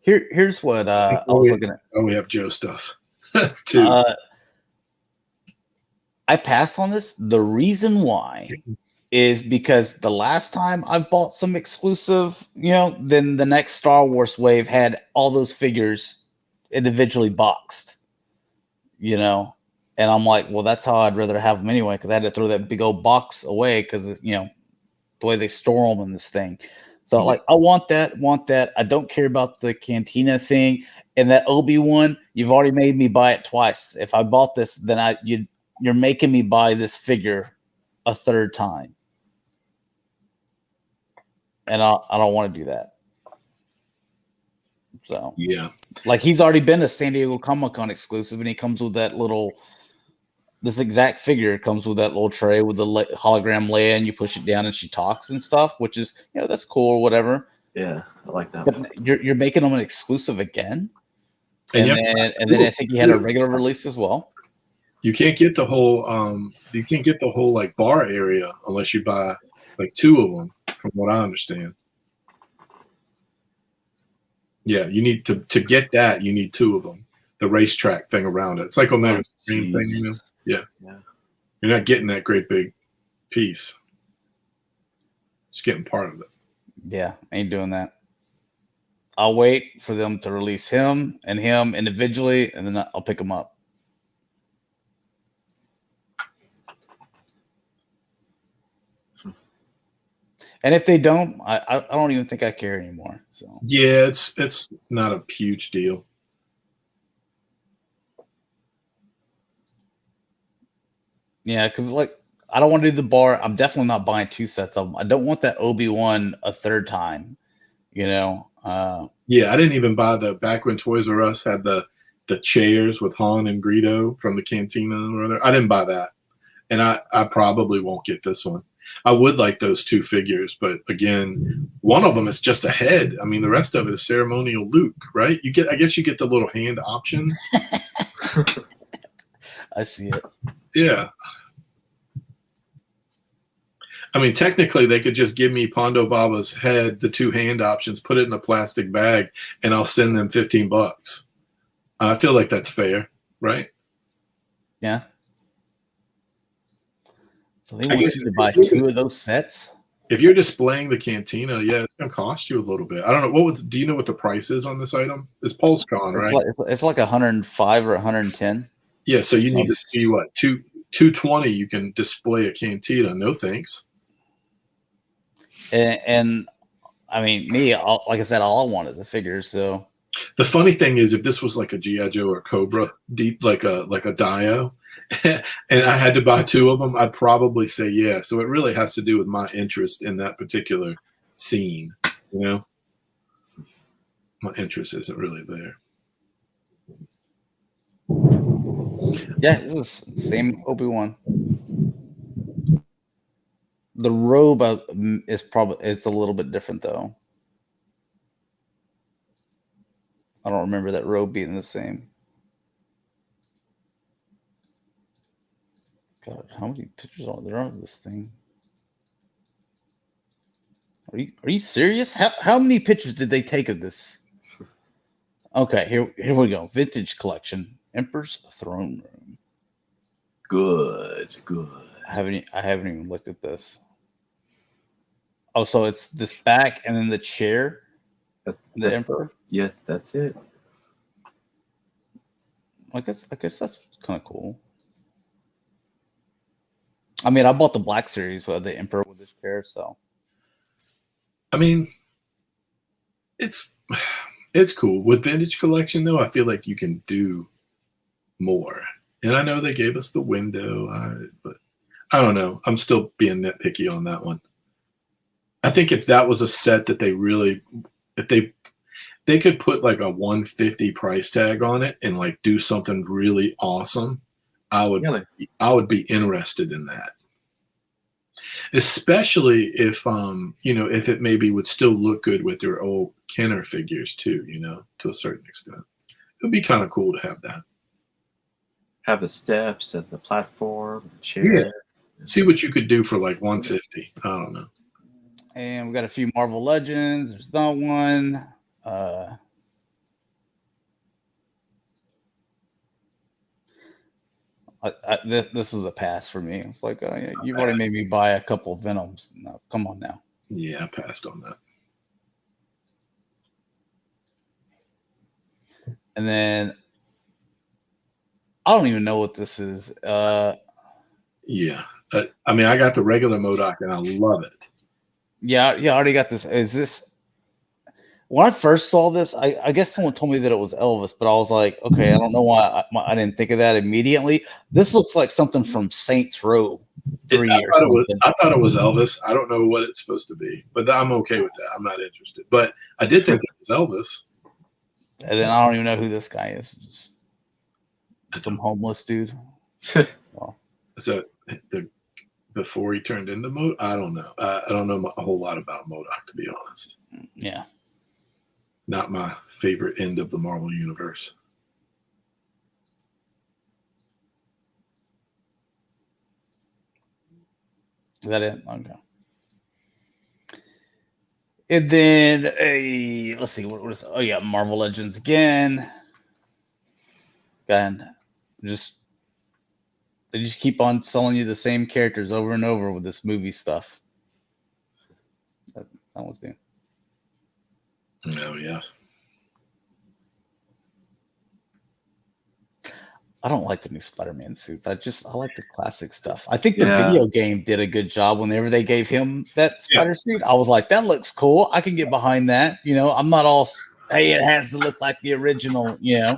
Here's what I was looking at. Oh, we have Joe stuff too. I passed on this. The reason why is because the last time I bought some exclusive, then the next Star Wars wave had all those figures individually boxed, and I'm like, well, that's how I'd rather have them anyway, because I had to throw that big old box away because, the way they store them in this thing. So like, I want that. I don't care about the Cantina thing. And that Obi-Wan, you've already made me buy it twice. If I bought this, then you're making me buy this figure a third time. And I don't want to do that. So yeah, like he's already been a San Diego Comic-Con exclusive, and he comes with that this exact figure comes with that little tray with the hologram Leia, and you push it down and she talks and stuff, which is, that's cool or whatever. Yeah, I like that. But you're making them an exclusive again. And then I think he had a regular release as well. You can't get the whole like bar area unless you buy like 2 of them, from what I understand. Yeah, you need to get that, you need 2 of them. The racetrack thing around it. It's like Omega Supreme thing, Yeah. You're not getting that great big piece. Just getting part of it. Yeah, ain't doing that. I'll wait for them to release him individually, and then I'll pick them up. And if they don't, I don't even think I care anymore. So yeah, it's not a huge deal. Yeah, because like I don't want to do the bar. I'm definitely not buying 2 sets of them. I don't want that Obi-Wan a third time. Yeah, I didn't even buy back when Toys R Us had the chairs with Han and Greedo from the Cantina or whatever. I didn't buy that, and I probably won't get this one. I would like those 2 figures, but again, one of them is just a head. I mean, the rest of it is ceremonial Luke, right? I guess you get the little hand options. I see it. Yeah. I mean, technically, they could just give me Pondo Baba's head, the 2 hand options, put it in a plastic bag, and I'll send them $15. I feel like that's fair, right? Yeah. So they want you to buy 2 of those sets? If you're displaying the Cantina, yeah, it's going to cost you a little bit. I don't know. Do you know what the price is on this item? It's PulseCon, right? It's like 105 or 110. Yeah, so you need to see what? 220 you can display a Cantina. No thanks. And I mean, like I said, all I want is a figure. So the funny thing is, if this was like a G.I. Joe or Cobra, like a Dio, and I had to buy 2 of them, I'd probably say yeah. So it really has to do with my interest in that particular scene. You know, my interest isn't really there. Yeah, this is the same Obi-Wan. The robe it's a little bit different though. I don't remember that robe being the same. God, how many pictures are there of this thing? Are you serious? How many pictures did they take of this? Okay, here we go. Vintage collection. Emperor's Throne Room. Good. I haven't even looked at this. Oh, so it's this back and then the chair. The Emperor. Yes, that's it. I guess that's kind of cool. I mean, I bought the Black Series with the Emperor with his chair, so. I mean, it's cool. With Vintage Collection, though, I feel like you can do more. And I know they gave us the window, but I don't know. I'm still being nitpicky on that one. I think if that was a set that if they could put like a $150 price tag on it and like do something really awesome, I would be interested in that. Especially if if it maybe would still look good with their old Kenner figures too, to a certain extent. It would be kind of cool to have that. Have the steps and the platform, the chair. Yeah. See what you could do for like $150. I don't know. And we got a few Marvel Legends. There's that one. This was a pass for me. It's like, oh, yeah, you've already made me buy a couple Venoms. No, come on now. Yeah, I passed on that. And then I don't even know what this is. Yeah. I mean, I got the regular MODOK and I love it. Yeah, I already got this. Is this when I first saw this? I guess someone told me that it was Elvis, but I was like, okay, I don't know why I didn't think of that immediately. This looks like something from Saints Row 3 or something. I thought it was Elvis. I don't know what it's supposed to be, but I'm okay with that. I'm not interested. But I did think it was Elvis. And then I don't even know who this guy is. Just some homeless dude. Well. So before he turned into MODOK? I don't know. I don't know a whole lot about MODOK, to be honest. Yeah. Not my favorite end of the Marvel Universe. Is that it? Okay. And then, let's see. What is? Oh, yeah. Marvel Legends again. And they just keep on selling you the same characters over and over with this movie stuff. That one's new. Oh, yeah. I don't like the new Spider-Man suits. I like the classic stuff. I think the video game did a good job whenever they gave him that spider suit. I was like, that looks cool. I can get behind that. I'm not all, hey, it has to look like the original, Yeah,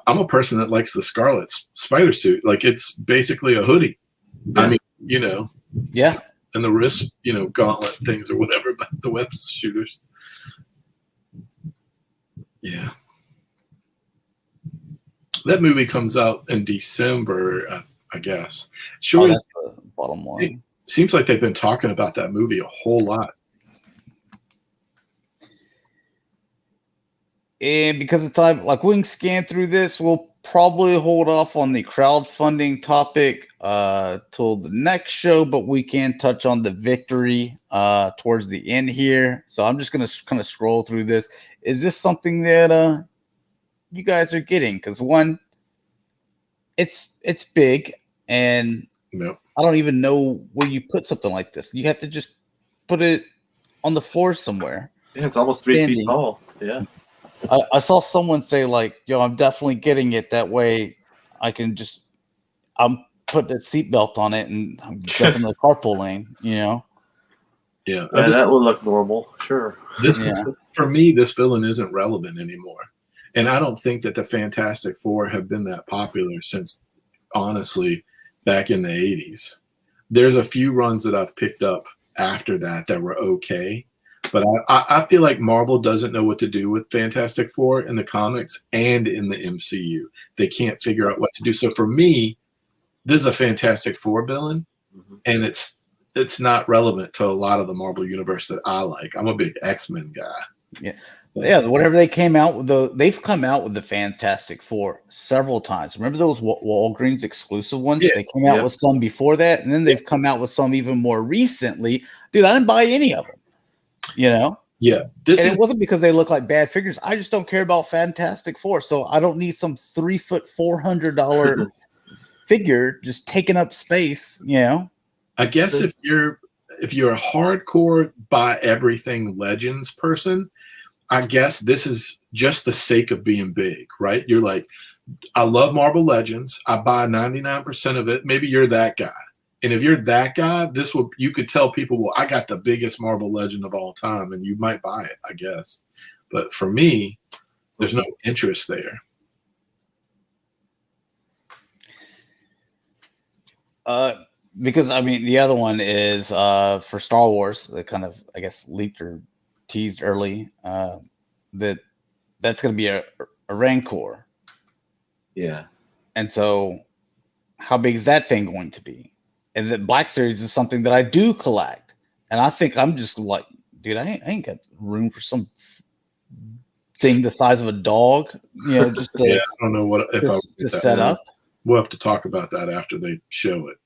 I'm a person that likes the Scarlet spider suit. Like, it's basically a hoodie. Yeah. I mean, Yeah. And the wrist, gauntlet things or whatever, but the web shooters. Yeah. That movie comes out in December, I guess. Sure. That's the bottom line. seems like they've been talking about that movie a whole lot. And because of time, like we can scan through this, we'll probably hold off on the crowdfunding topic till the next show, but we can touch on the victory towards the end here. So I'm just gonna kind of scroll through this. Is this something that you guys are getting? Because one, it's big, and Yep. I don't even know where you put something like this. You have to just put it on the floor somewhere. Yeah, it's almost 3 Standing. feet tall. Yeah. I saw someone say like, "Yo, I'm definitely getting it. That way, I'm putting a seatbelt on it and I'm jumping the carpool lane." You know? Yeah. Yeah, that will look normal. Sure. For me, this villain isn't relevant anymore, and I don't think that the Fantastic Four have been that popular since, honestly, back in the 80s. There's a few runs that I've picked up after that were okay. But I feel like Marvel doesn't know what to do with Fantastic Four in the comics and in the MCU. They can't figure out what to do. So for me, this is a Fantastic Four villain, and it's not relevant to a lot of the Marvel universe that I like. I'm a big X-Men guy. Yeah. Whatever they came out with, they've come out with the Fantastic Four several times. Remember those Walgreens exclusive ones? Yeah. They came out with some before that, and then they've come out with some even more recently. Dude, I didn't buy any of them. You know? Yeah. It wasn't because they look like bad figures. I just don't care about Fantastic Four, so I don't need some 3 foot $400 figure just taking up space. You know? I guess if you're a hardcore buy everything Legends person, I guess this is just the sake of being big, right? You're like, I love Marvel Legends. I buy 99% of it. Maybe you're that guy. And if you're that guy, you could tell people, well, I got the biggest Marvel Legend of all time, and you might buy it, I guess. But for me, there's no interest there. Because I mean, the other one is for Star Wars. They kind of, I guess, leaked or teased early that's going to be a Rancor. Yeah. And so, how big is that thing going to be? And the Black Series is something that I do collect, and I think I'm just like, dude, I ain't got room for some thing the size of a dog, you know, just to, I don't know what if to set up. We'll have to talk about that after they show it.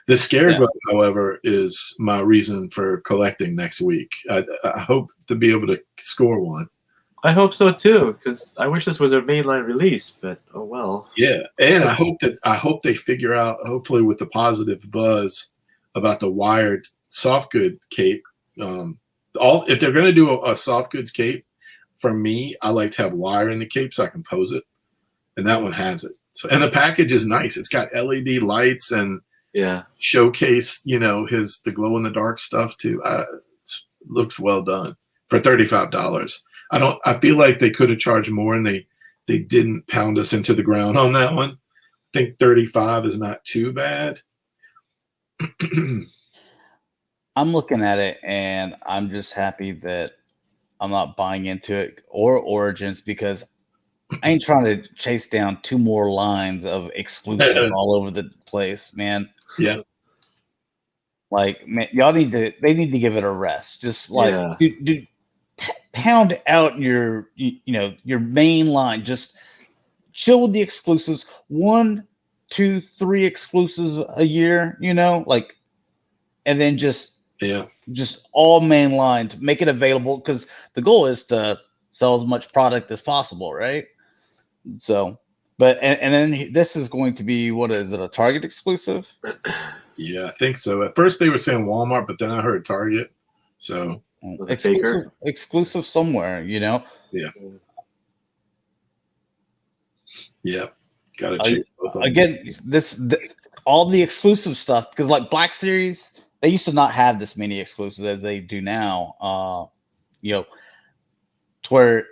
The Scarecrow, however, is my reason for collecting next week. I hope to be able to score one. I hope so too, because I wish this was a mainline release, but oh well. Yeah, and I hope they figure out, hopefully with the positive buzz about the wired soft good cape. If they're going to do a soft goods cape, for me, I like to have wire in the cape so I can pose it, and that one has it. So, and the package is nice. It's got LED lights and showcase, the glow in the dark stuff too. It looks well done for $35. I feel like they could have charged more, and they didn't pound us into the ground on that one. I think 35 is not too bad. I'm looking at it, and I'm just happy that I'm not buying into it or Origins, because I ain't trying to chase down 2 more lines of exclusives all over the place, man. Yeah. Like, man, they need to give it a rest. Just like, dude, pound out your main line. Just chill with the exclusives. 1, 2, 3 exclusives a year, and then just all main lines. Make it available, because the goal is to sell as much product as possible, right? So, but and then this is going to be, what is it, a Target exclusive? Yeah, I think so. At first they were saying Walmart, but then I heard Target. So exclusive somewhere, Yeah. Yeah. Gotta check both of them. Again, all the exclusive stuff, because like Black Series, they used to not have this many exclusives as they do now. To where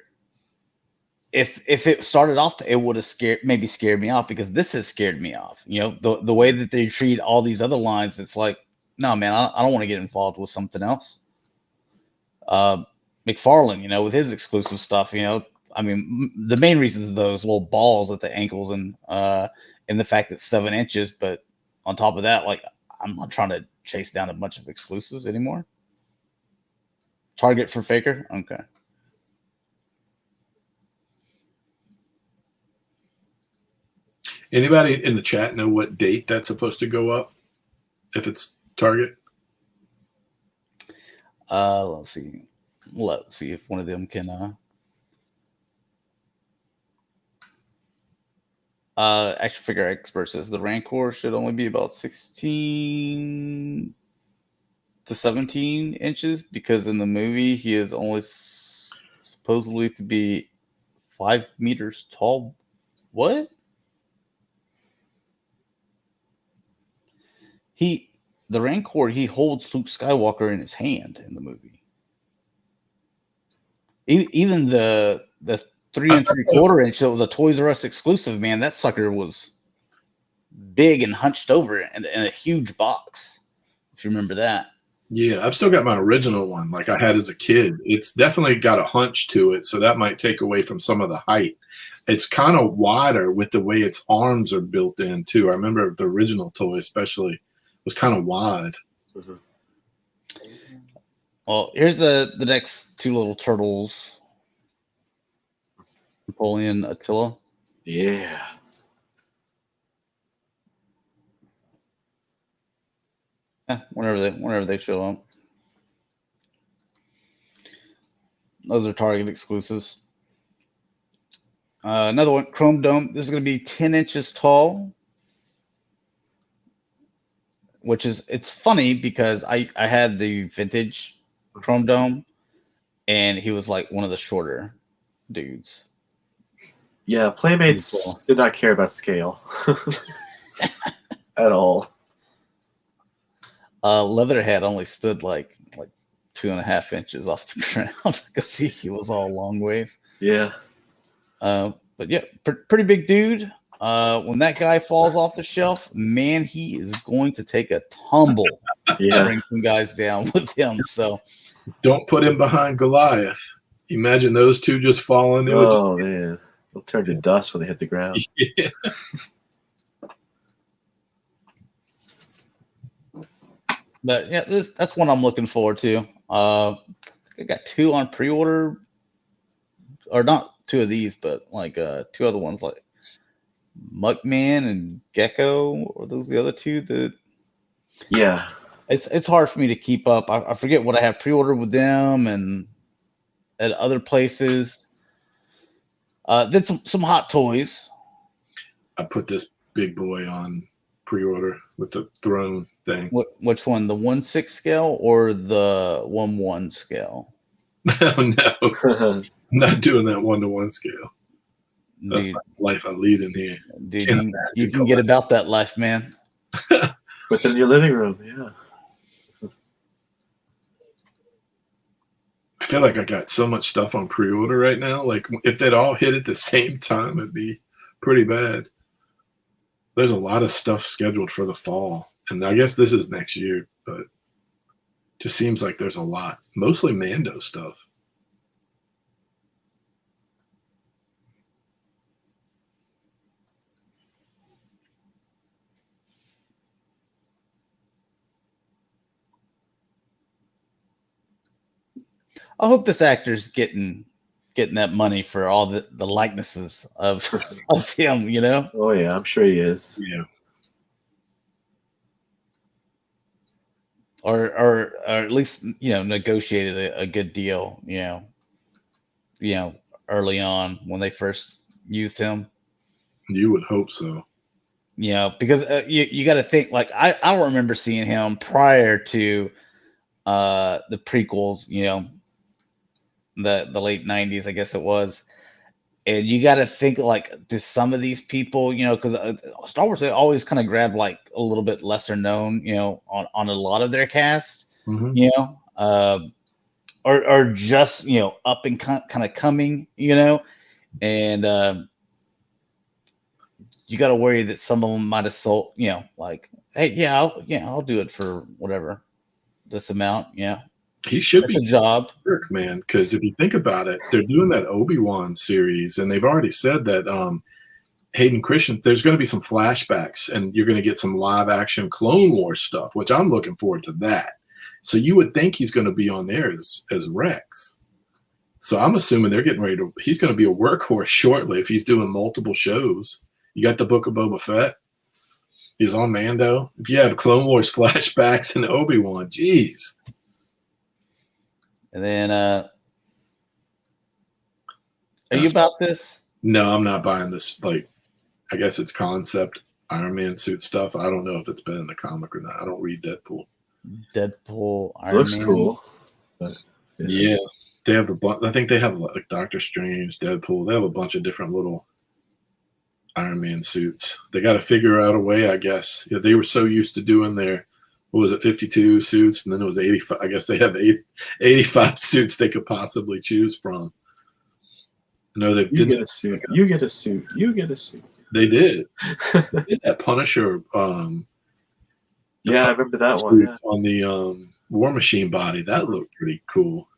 if it started off, it would have scared me off, because this has scared me off. The way that they treat all these other lines, it's like, no, man, I don't want to get involved with something else. McFarlane, with his exclusive stuff, I mean, the main reason is those little balls at the ankles and the fact that it's 7 inches. But on top of that, like, I'm not trying to chase down a bunch of exclusives anymore. Target for Faker? Okay. Anybody in the chat know what date that's supposed to go up? If it's Target? Let's see. Let's see if one of them can action figure expert says the Rancor should only be about 16 to 17 inches because in the movie he is only supposedly to be 5 meters tall. What? The Rancor, he holds Luke Skywalker in his hand in the movie. Even the 3 3/4 inch that was a Toys R Us exclusive, man, that sucker was big and hunched over in a huge box. If you remember that. Yeah, I've still got my original one like I had as a kid. It's definitely got a hunch to it, so that might take away from some of the height. It's kind of wider with the way its arms are built in, too. I remember the original toy especially was kind of wide. Mhm. Well, here's the next two little turtles. Napoleon, Attila. Yeah. Whenever they show up. Those are Target exclusives. Another one, Chrome Dome. This is going to be 10 inches tall. Which is, it's funny because I had the vintage Chrome Dome, and he was like one of the shorter dudes. Yeah, Playmates Cool. did not care about scale at all. Leatherhead only stood like 2.5 inches off the ground because he was all long ways. Yeah. But yeah, pretty big dude. When that guy falls off the shelf, man, he is going to take a tumble. Yeah. Bring some guys down with him. So Don't put him behind Goliath. Imagine those two just falling. It would Oh, man. They'll turn to dust when they hit the ground. yeah. But yeah, that's one I'm looking forward to. I got 2 on pre-order, or not 2 of these, but like 2 other ones, like Muckman and Gecko. Or those the other 2 that? Yeah. It's hard for me to keep up. I forget what I have pre-ordered with them and at other places. Then some Hot Toys. I put this big boy on pre-order with the throne thing. Which one? The 1/6 scale or the 1/1 scale? No, I'm not doing that 1-to-1 scale. That's Dude, my life I lead in here. dude, you can get about that life, man. Within your living room, yeah. I feel like I got so much stuff on pre-order right now. Like if they'd all hit at the same time, it'd be pretty bad. There's a lot of stuff scheduled for the fall, and I guess this is next year, but just seems like there's a lot. Mostly Mando stuff. I hope this actor's getting that money for all the likenesses of him, you know? Oh, yeah, I'm sure he is. Yeah. Or at least, negotiated a good deal, early on when they first used him. You would hope so. Because you got to think, like, I don't remember seeing him prior to the prequels, the late 90s, I guess it was. And you got to think, like, do some of these people, because Star Wars, they always kind of grab like a little bit lesser known, on a lot of their cast, Mm-hmm. or just, up and kind of coming, and you got to worry that some of them might have sold, like, hey, I'll do it for whatever, this amount, He should That's be a job. jerk, man, because if you think about it, they're doing that Obi-Wan series, and they've already said that Hayden Christensen, there's going to be some flashbacks, and you're going to get some live action Clone Wars stuff, which I'm looking forward to that. So you would think he's going to be on there as Rex. So I'm assuming they're getting ready to. He's going to be a workhorse shortly if he's doing multiple shows. You got the Book of Boba Fett. He's on Mando. If you have Clone Wars flashbacks and Obi-Wan, geez. And then, are you about this? No, I'm not buying this. Like, I guess it's concept Iron Man suit stuff. I don't know if it's been in the comic or not. I don't read Deadpool. Iron Looks Man. cool. But, Yeah, they have a bunch. I think they have like Doctor Strange, Deadpool. They have a bunch of different little Iron Man suits. They got to figure out a way, I guess. Yeah, they were so used to doing their, what was it, 52 suits, and then it was 85. I guess they have 85 suits they could possibly choose from. No, they didn't. You get a suit. You get a suit. You get a suit. They did. They did that Punisher. Yeah, I remember that one. Yeah. On the War Machine body. That looked pretty cool.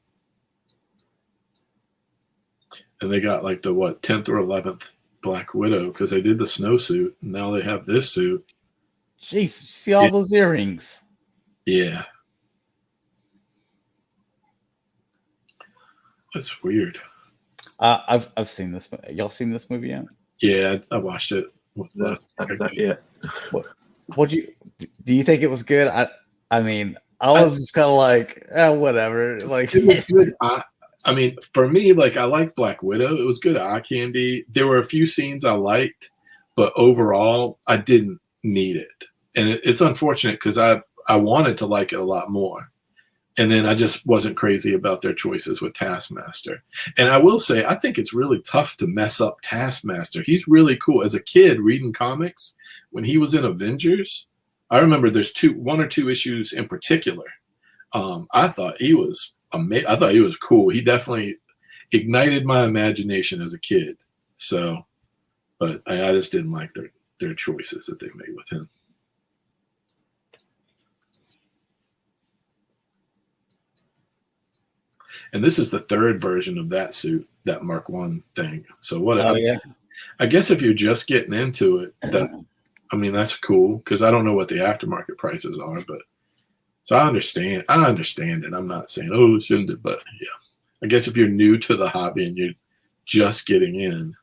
And they got like the 10th or 11th Black Widow because they did the snowsuit. And now they have this suit. Jeez, see all those earrings. Yeah. That's weird. I've seen this. Y'all seen this movie yet? Yeah, I watched it. Yeah. What do you think it was good? I mean, I was just kind of like, whatever. Like, it was good. I mean, for me, like, I like Black Widow. It was good eye candy. There were a few scenes I liked, but overall, I didn't need it. And it's unfortunate because I wanted to like it a lot more. And then I just wasn't crazy about their choices with Taskmaster. And I will say, I think it's really tough to mess up Taskmaster. He's really cool. As a kid reading comics, when he was in Avengers, I remember there's one or two issues in particular. I thought he was amazing. I thought he was cool. He definitely ignited my imagination as a kid. So, but I just didn't like their choices that they made with him. And this is the third version of that suit, that Mark I thing. So what? yeah. I guess if you're just getting into it, that's cool because I don't know what the aftermarket prices are, but so I understand it. I'm not saying it shouldn't it, but yeah, I guess if you're new to the hobby and you're just getting in.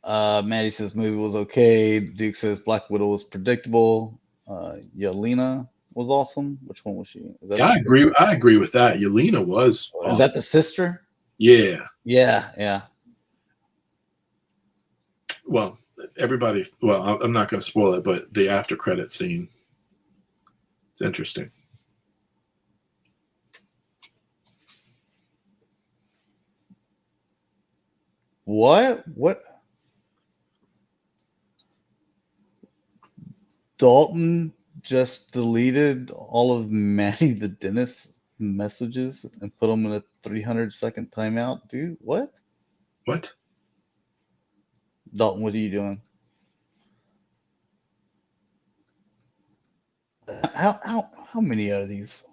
Maddie says movie was okay. Duke says Black Widow was predictable. Yelena was awesome. Which one was she? I agree with that. Yelena was. Was that the sister? Yeah. Yeah. Well, I'm not going to spoil it, but the after credit scene. It's interesting. What? Dalton just deleted all of Maddie the dentist messages and put them in a 300-second timeout, dude. What? Dalton, what are you doing? How many are these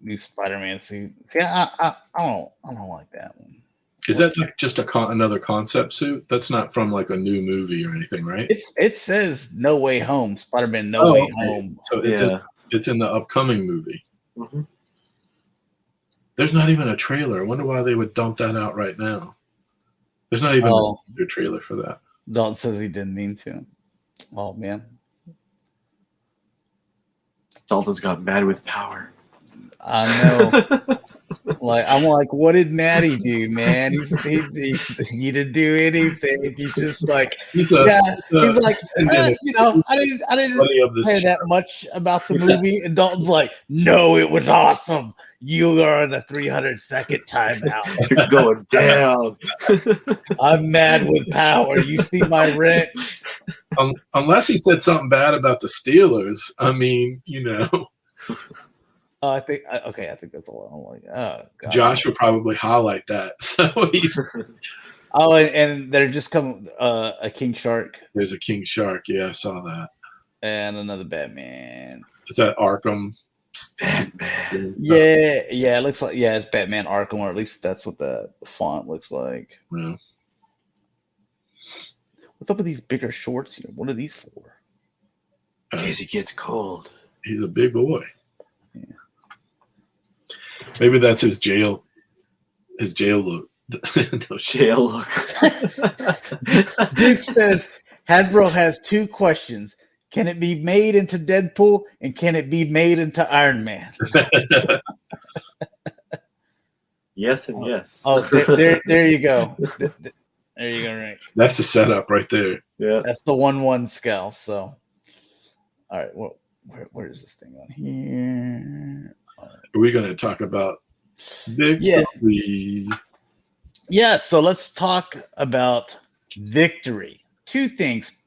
new Spider-Man suit? See, I don't like that one. Is that like just another concept suit? That's not from like a new movie or anything, right? It says No Way Home, Spider-Man No Way Home. So it's in the upcoming movie. Mm-hmm. There's not even a trailer. I wonder why they would dump that out right now. There's not even a trailer for that. Dalton says he didn't mean to. Oh, man. Dalton's got mad with power. I know. I'm like, what did Maddie do, man? He didn't do anything. He's just like, he's like, I didn't care that much about the movie. And Dalton's like, no, it was awesome. You are in a 300-second timeout. You're going down. I'm mad with power. You see my wrench? Unless he said something bad about the Steelers. I mean, I think that's all. I'm like, oh, God. Josh would probably highlight that. So he's. Oh, and they're just coming. A King Shark. There's a King Shark. Yeah, I saw that. And another Batman. Is that Arkham Batman. Yeah, it looks like it's Batman Arkham, or at least that's what the font looks like. Yeah. What's up with these bigger shorts here? What are these for? In case he gets cold. He's a big boy. Yeah. Maybe that's his jail look. No jail look. Duke says Hasbro has 2 questions. Can it be made into Deadpool, and can it be made into Iron Man? Yes and yes. Oh, there you go. There you go, Rick. That's the setup right there. Yeah. That's the 1/1 scale. So, all right. Well, where is this thing on here? Are we going to talk about Victory? Yeah. So let's talk about Victory. 2 things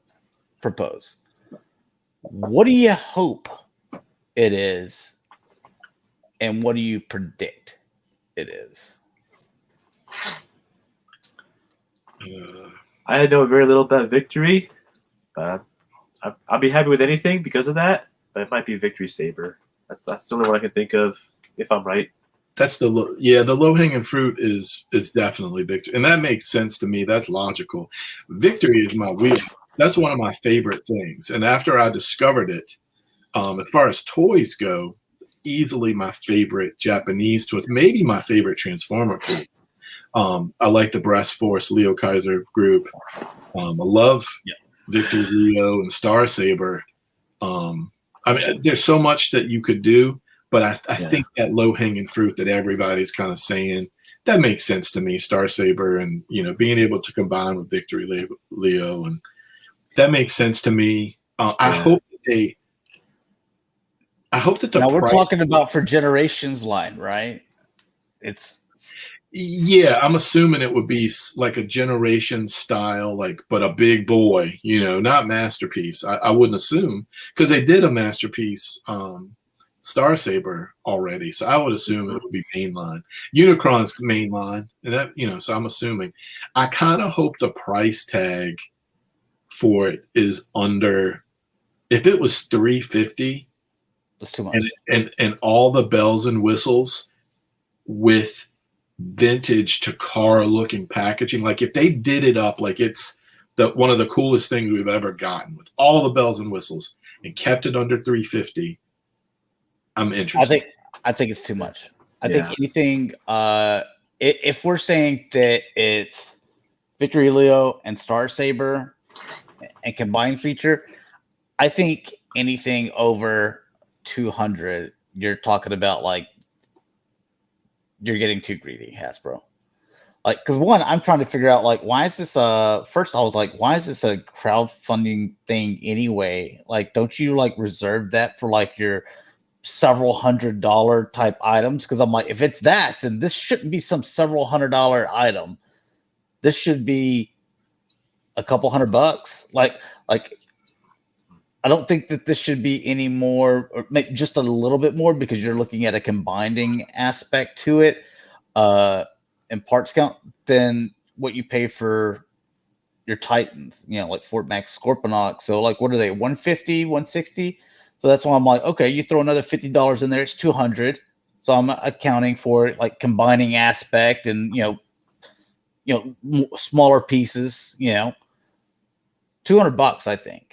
proposed. What do you hope it is, and what do you predict it is? I know very little about Victory. I'll be happy with anything because of that. But it might be Victory Saber. That's the only one I can think of, if I'm right. That's the low hanging fruit is definitely Victory, and that makes sense to me. That's logical. Victory is my wheel. That's one of my favorite things. And after I discovered it, as far as toys go, easily my favorite Japanese toys, maybe my favorite Transformer toy. I like the Breast Force Leo Kaiser group. I love Victory Leo and Star Saber. I mean, there's so much that you could do, but I think that low hanging fruit that everybody's kind of saying, that makes sense to me. Star Saber and being able to combine with Victory Leo, and that makes sense to me. I hope that the now we're talking about for Generations line, right? I'm assuming it would be like a Generation style, but a big boy, not Masterpiece. I wouldn't assume, because they did a Masterpiece Star Saber already, so I would assume it would be mainline. Unicron's mainline, and that so I'm assuming. I kind of hope the price tag for it is under. If it was $350, that's too much. And all the bells and whistles with vintage to car looking packaging, like if they did it up like it's one of the coolest things we've ever gotten with all the bells and whistles and kept it under $350, I'm interested. I think it's too much. I think anything if we're saying that it's Victory Leo and Star Saber and combined feature, I think anything over 200, you're talking about you're getting too greedy, Hasbro. Because one, I'm trying to figure out why is this first I was like, why is this a crowdfunding thing anyway? Don't you reserve that for your several $100 type items? Because I'm like, if it's that, then this shouldn't be some several $100 item. This should be a couple $100. I don't think that this should be any more, or maybe just a little bit more, because you're looking at a combining aspect to it, and parts count, than what you pay for your Titans, like Fort Max Scorponok. So what are they, 150, 160? So that's why I'm like, okay, you throw another $50 in there, it's 200. So I'm accounting for it, combining aspect and, smaller pieces, $200, I think.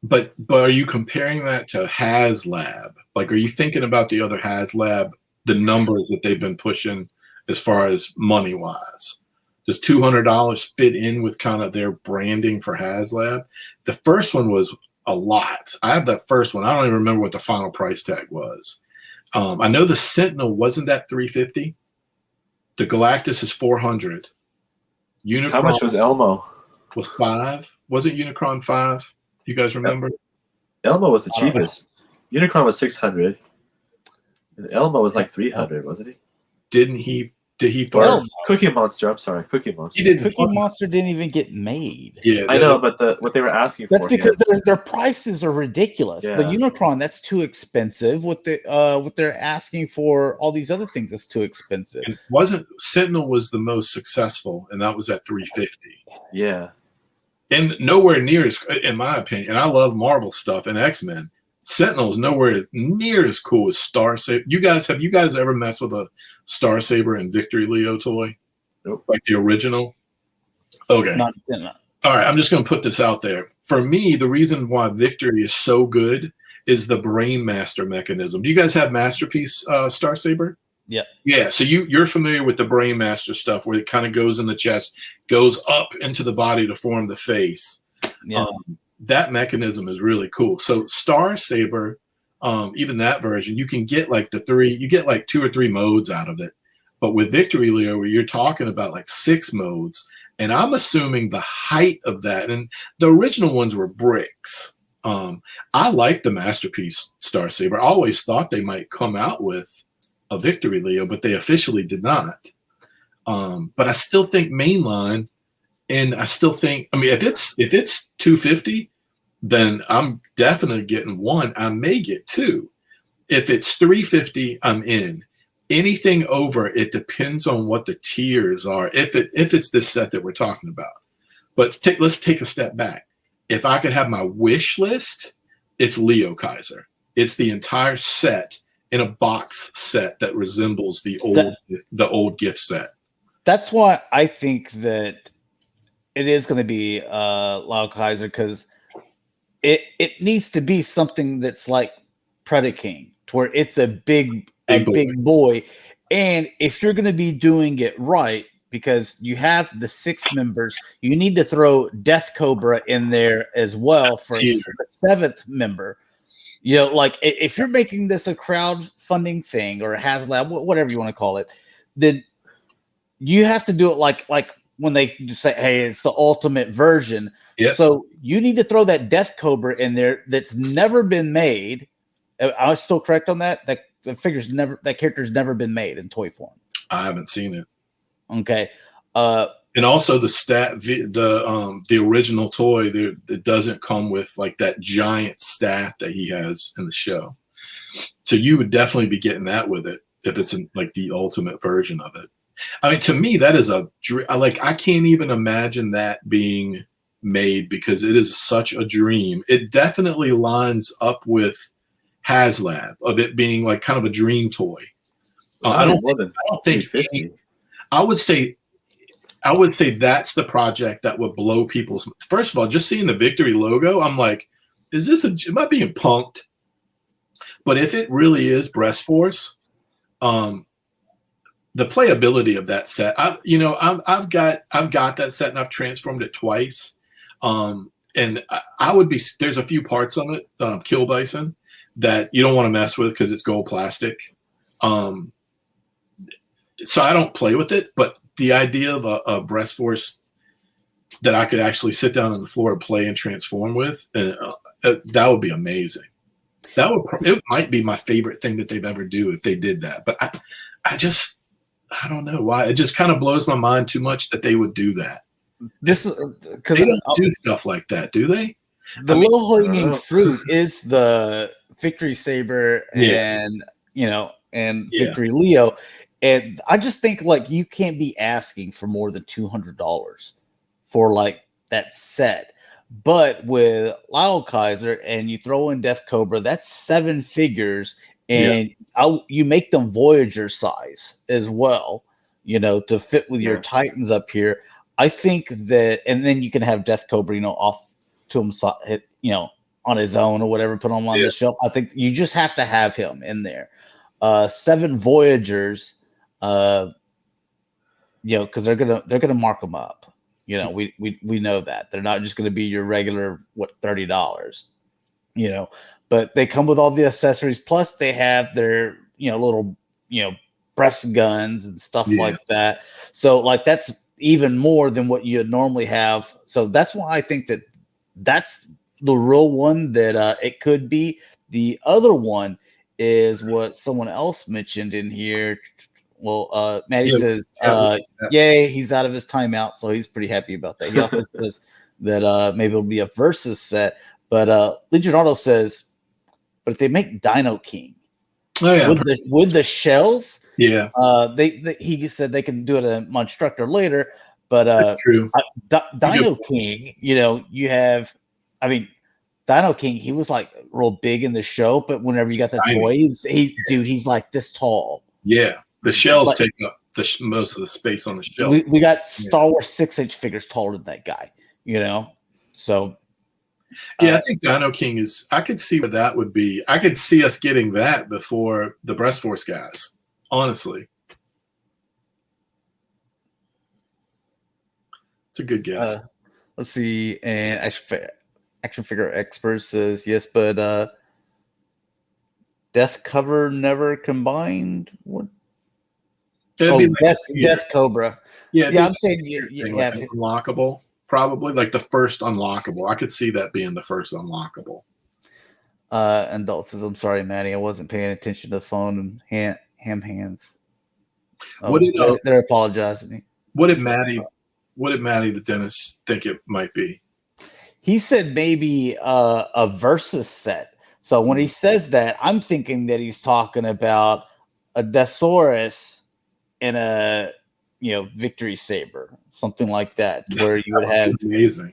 But are you comparing that to HasLab? Are you thinking about the other HasLab, the numbers that they've been pushing as far as money wise? Does $200 fit in with kind of their branding for HasLab? The first one was a lot. I have that first one. I don't even remember what the final price tag was. I know the Sentinel wasn't that $350. The Galactus is $400. Unicron, how much was Elmo? Was $5. Wasn't Unicron $5? You guys remember? Elmo was the cheapest. Unicron was $600. And Elmo was $300, wasn't he? Did he Cookie Monster, I'm sorry. Cookie Monster. Cookie Monster didn't even get made. Yeah, I know, but what they were asking that's for. That's because their prices are ridiculous. Yeah. The Unicron, that's too expensive. What they're asking for all these other things, that's too expensive. It wasn't Sentinel was the most successful, and that was at $350. Yeah. And nowhere near as, in my opinion, and I love Marvel stuff and X-Men, Sentinel's nowhere near as cool as Star Saber. Have you guys ever messed with a Star Saber and Victory Leo toy? Nope. Like the original? Okay. Not. All right, I'm just going to put this out there. For me, the reason why Victory is so good is the Brain Master mechanism. Do you guys have Masterpiece Star Saber? Yeah. Yeah, so you're familiar with the Brain Master stuff where it kind of goes in the chest, goes up into the body to form the face. Yeah. That mechanism is really cool. So Star Saber, even that version, you can get like you get like 2 or 3 modes out of it. But with Victory Leo, where you're talking about like 6 modes, and I'm assuming the height of that, and the original ones were bricks. I like the Masterpiece Star Saber. I always thought they might come out with a Victory Leo, but they officially did not. But I still think mainline, and I still think, I mean, if it's 250, then I'm definitely getting 1. I may get 2. If it's 350, I'm in. Anything over, it depends on what the tiers are. If it's this set that we're talking about. But let's take a step back. If I could have my wish list, it's Leo Kaiser. It's the entire set in a box set that resembles the old gift set. That's why I think that it is going to be Leo Kaiser, because it needs to be something that's like Predaking, to where it's a big boy. And if you're going to be doing it right, because you have the 6 members, you need to throw Death Cobra in there as well for a 7th member. You know, like if you're making this a crowdfunding thing or a HasLab, whatever you want to call it, then you have to do it like when they say, hey, it's the ultimate version. Yep. So you need to throw that Death Cobra in there that's never been made. I was still correct on that. That character's never been made in toy form. I haven't seen it. Okay. And also the original toy, it doesn't come with like that giant staff that he has in the show. So you would definitely be getting that with it if it's in like the ultimate version of it. I mean, to me, that is I can't even imagine that being made, because it is such a dream. It definitely lines up with HasLab of it being like kind of a dream toy. I don't think I would say that's the project that would blow people's. First of all, just seeing the Victory logo, I'm like, am I being punked? But if it really is Breast Force, the playability of that set, I've got that set and I've transformed it twice. And I would be, there's a few parts on it, Kill Bison, that you don't want to mess with because it's gold plastic. So I don't play with it, but the idea of a Breast Force that I could actually sit down on the floor and play and transform with, that would be amazing. It might be my favorite thing that they've ever do if they did that. But I don't know why. It just kind of blows my mind too much that they would do that. This is because they don't do stuff like that, do they? The low-hanging fruit is the Victory Saber and Victory Leo. And I just think like you can't be asking for more than $200 for like that set. But with Lyle Kaiser and you throw in Death Cobra, that's 7 figures, and you make them Voyager size as well, to fit with your Titans up here. I think that, and then you can have Death Cobra, off to him, on his own or whatever, put him on the shelf. I think you just have to have him in there. 7 Voyagers, because they're gonna mark them up. We know that they're not just going to be your regular $30, but they come with all the accessories. Plus they have their, little, breast guns and stuff like that. So like, that's even more than what you normally have. So that's why I think that that's the real one that it could be. The other one is what someone else mentioned in here. Well, Maddie says, yay, he's out of his timeout, so he's pretty happy about that. He also says that maybe it'll be a versus set. But Legionardo says, but if they make Dino King with the shells, he said they can do it a Monstructor later. But that's true. Dino King, you have, Dino King, he was like real big in the show, but whenever you got the toys, he's like this tall. Yeah, the shells take up most of the space on the shelf. We got Star Wars 6-inch figures taller than that guy, So yeah, I think Dino King is. I could see what that would be. I could see us getting that before the Breast Force guys. Honestly, it's a good guess. Let's see, and Action Figure Expert says yes, but Death Cover never combined. What? Death Cobra. Yeah, I'm saying you have unlockable. Probably like the first unlockable. I could see that being the first unlockable. And Dalton says, "I'm sorry, Maddie, I wasn't paying attention to the phone and ham hands." They're apologizing. What did Maddie the dentist think it might be? He said maybe a Versus set. So when he says that, I'm thinking that he's talking about a Desaurus and a Victory Saber, something like that, where you would have amazing.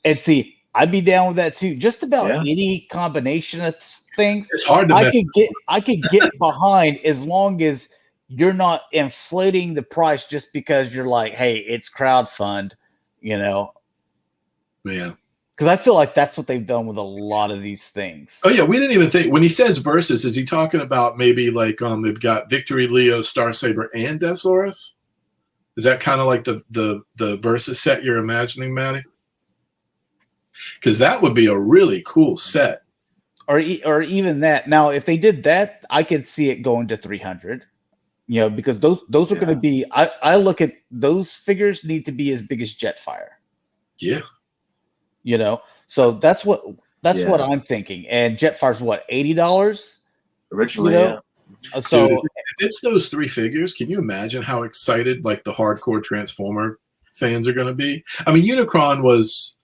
And see, I'd be down with that too. Just about any combination of things. It's hard to. I could get behind as long as you're not inflating the price just because you're like, hey, it's crowdfund, Yeah. Because I feel like that's what they've done with a lot of these things. Oh yeah, we didn't even think when he says Versus, is he talking about maybe like they've got Victory, Leo, Star Saber, and Desaurus? Is that kind of like the Versus set you're imagining, Maddie? Because that would be a really cool set. Or even that. Now, if they did that, I could see it going to 300. Because those are going to be. I look at those figures need to be as big as Jetfire. Yeah. So that's what I'm thinking. And Jetfire's what, $80 originally? Yeah. So dude, if it's those three figures, can you imagine how excited like the hardcore Transformer fans are going to be? I mean, Unicron was,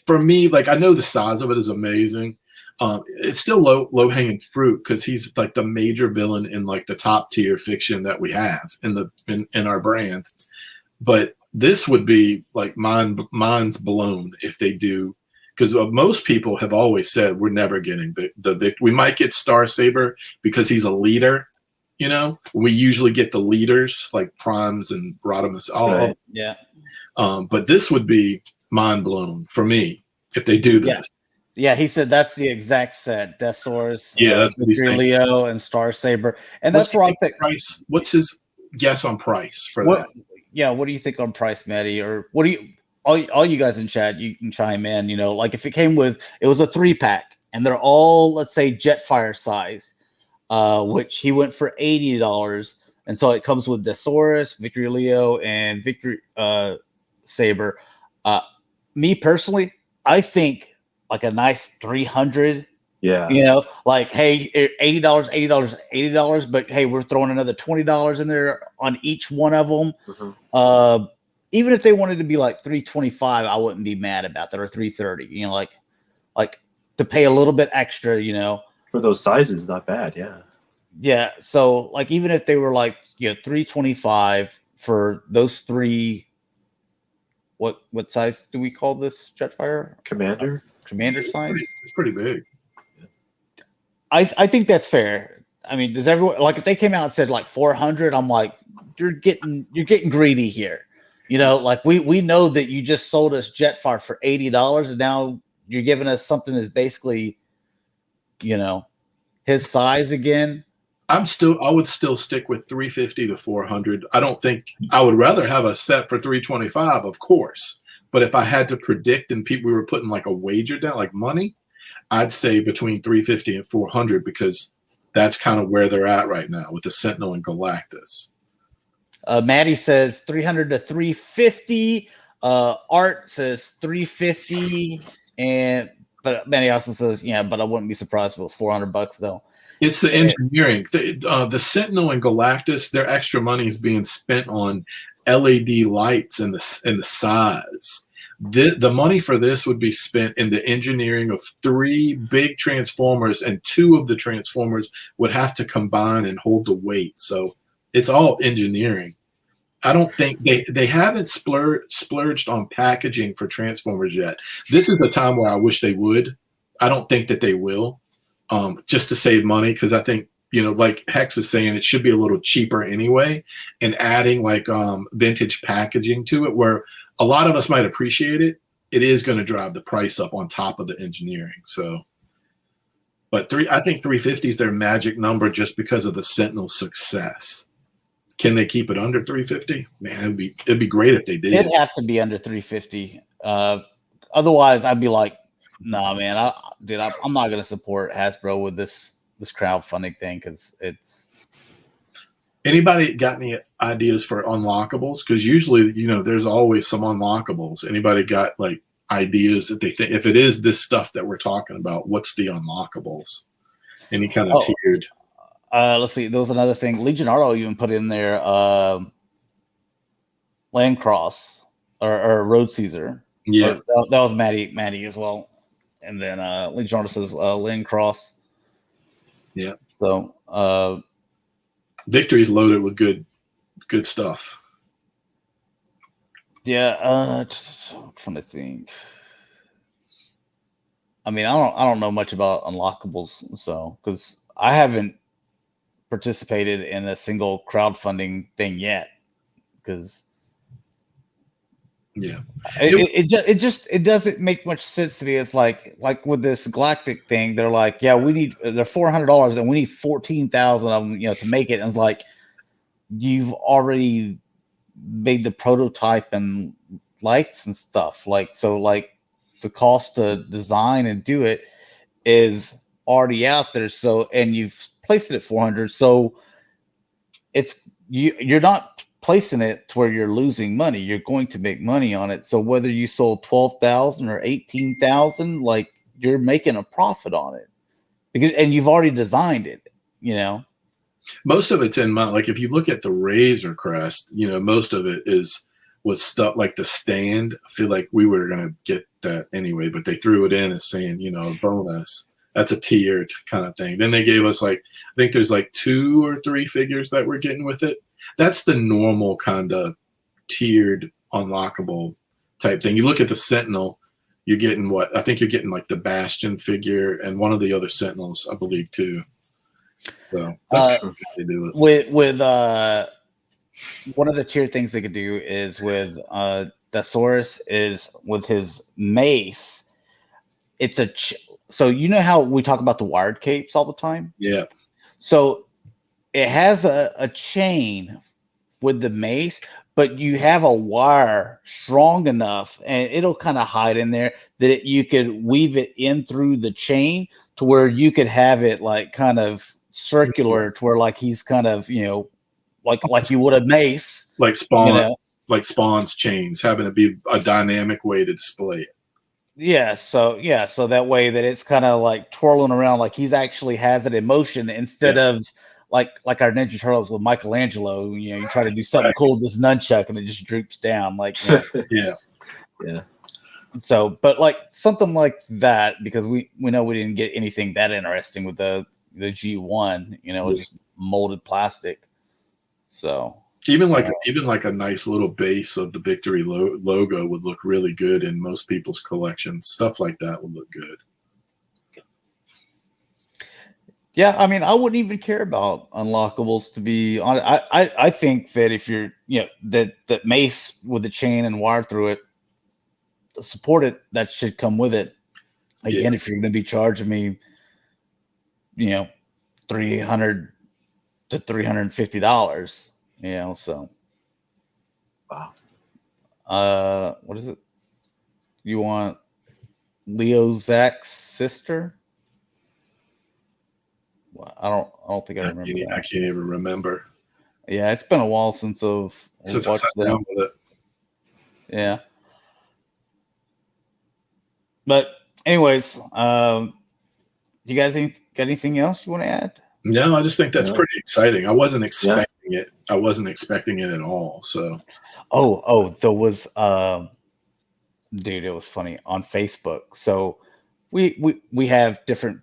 for me, like I know the size of it is amazing. It's still low hanging fruit because he's like the major villain in like the top tier fiction that we have in our brand. But this would be like mind's blown if they do, because most people have always said we're never getting the Victor. We might get Star Saber because he's a leader. We usually get the leaders like Primes and Rodimus. Right. Yeah. But this would be mind blown for me if they do this. Yeah, he said that's the exact set. Desaurus, that's Victory Leo, and Star Saber, and that's where I'm thinking. Price? What's his guess on price for that? Yeah, what do you think on price, Maddie? Or what do you? All you guys in chat, you can chime in. Like if it was a 3-pack, and they're all, let's say, Jetfire size, which he went for $80, and so it comes with Desaurus, Victory Leo, and Victory Saber. Me personally, I think like a nice 300. Yeah. Like, hey, $80, $80, but hey, we're throwing another $20 in there on each one of them. Mm-hmm. Even if they wanted to be like 325, I wouldn't be mad about that, or 330. Like to pay a little bit extra. For those sizes, not bad. Yeah. Yeah. So like even if they were like 325 for those three, what size do we call this Jetfire? Commander size. It's pretty big. I think that's fair. I mean, does everyone, like if they came out and said like 400, I'm like, you're getting greedy here. Like we know that you just sold us Jetfire for $80, and now you're giving us something that's basically, his size again. I would still stick with 350 to 400. I don't think I would rather have a set for 325, of course. But if I had to predict and we were putting like a wager down, like money, I'd say between 350 and 400, because that's kind of where they're at right now with the Sentinel and Galactus. Maddie says 300 to 350. Art says 350, but Maddie also says, but I wouldn't be surprised if it was $400 though. It's the engineering. The Sentinel and Galactus, their extra money is being spent on LED lights and the size. The money for this would be spent in the engineering of 3 big Transformers, and 2 of the Transformers would have to combine and hold the weight. So it's all engineering. I don't think they haven't splurged on packaging for Transformers yet. This is a time where I wish they would. I don't think that they will, just to save money, because I think, like Hex is saying, it should be a little cheaper anyway, and adding like vintage packaging to it, where a lot of us might appreciate it. It is going to drive the price up on top of the engineering. So, but I think 350 is their magic number just because of the Sentinel success. Can they keep it under 350? Man, it'd be great if they did. It'd have to be under 350. Otherwise, I'd be like, nah, man, I'm not going to support Hasbro with this crowdfunding thing, because it's. Anybody got any ideas for unlockables? Because usually, there's always some unlockables. Anybody got like ideas that they think, if it is this stuff that we're talking about, what's the unlockables? Any kind of tiered? Let's see. There was another thing. Legionardo even put in there Landcross or Road Caesar. Yeah, that was Maddie as well. And then Legionardo says Landcross. Yeah. So Victory's loaded with good stuff. Yeah. I'm trying to think. I mean, I don't know much about unlockables, so because I haven't participated in a single crowdfunding thing yet, because it doesn't make much sense to me. It's like with this Galactic thing, they're like, yeah, they're $400 and we need 14,000 of them, to make it. And it's like, you've already made the prototype and lights and stuff, so the cost to design and do it is already out there. So, and you've placed it at 400. So you're not placing it to where you're losing money. You're going to make money on it. So whether you sold 12,000 or 18,000, like, you're making a profit on it, and you've already designed it, Most of it's in mind. Like if you look at the Razor Crest, most of it was stuff like the stand. I feel like we were going to get that anyway, but they threw it in as saying, a bonus. That's a tiered kind of thing. Then they gave us I think there's 2 or 3 figures that we're getting with it. That's the normal kind of tiered unlockable type thing. You look at the Sentinel, you're getting I think you're getting the Bastion figure and one of the other Sentinels, I believe, too. So that's how they do it. With one of the tier things they could do is with Dasaurus is with his mace. It's so how we talk about the wired capes all the time? Yeah. So it has a chain with the mace, but you have a wire strong enough, and it'll kind of hide in there, that you could weave it in through the chain to where you could have it kind of circular, to where he's kind of, like you would a mace. Like Spawn, like Spawn's chains, having to be a dynamic way to display it. Yeah, so that way that it's kind of twirling around, like he's actually has it in motion, instead of like our Ninja Turtles with Michelangelo. You try to do something cool with this nunchuck and it just droops down. Yeah. So, but something like that, because we know we didn't get anything that interesting with the G1. It's just molded plastic. So. Even a nice little base of the Victory logo would look really good in most people's collections. Stuff like that would look good. Yeah, I mean, I wouldn't even care about unlockables, to be honest. I think that if you're, that mace with the chain and wire through it, to support it, that should come with it. Again, if you're going to be charging me, $300 to $350. So. Wow. What is it? You want Leo Zach's sister? Well, I don't think I remember. I can't even remember. Yeah, it's been a while since I've watched that. Yeah. But anyways, you guys got anything else you want to add? No, I just think that's pretty exciting. I wasn't expecting it. I wasn't expecting it at all. So. There was dude, it was funny on Facebook. So we have different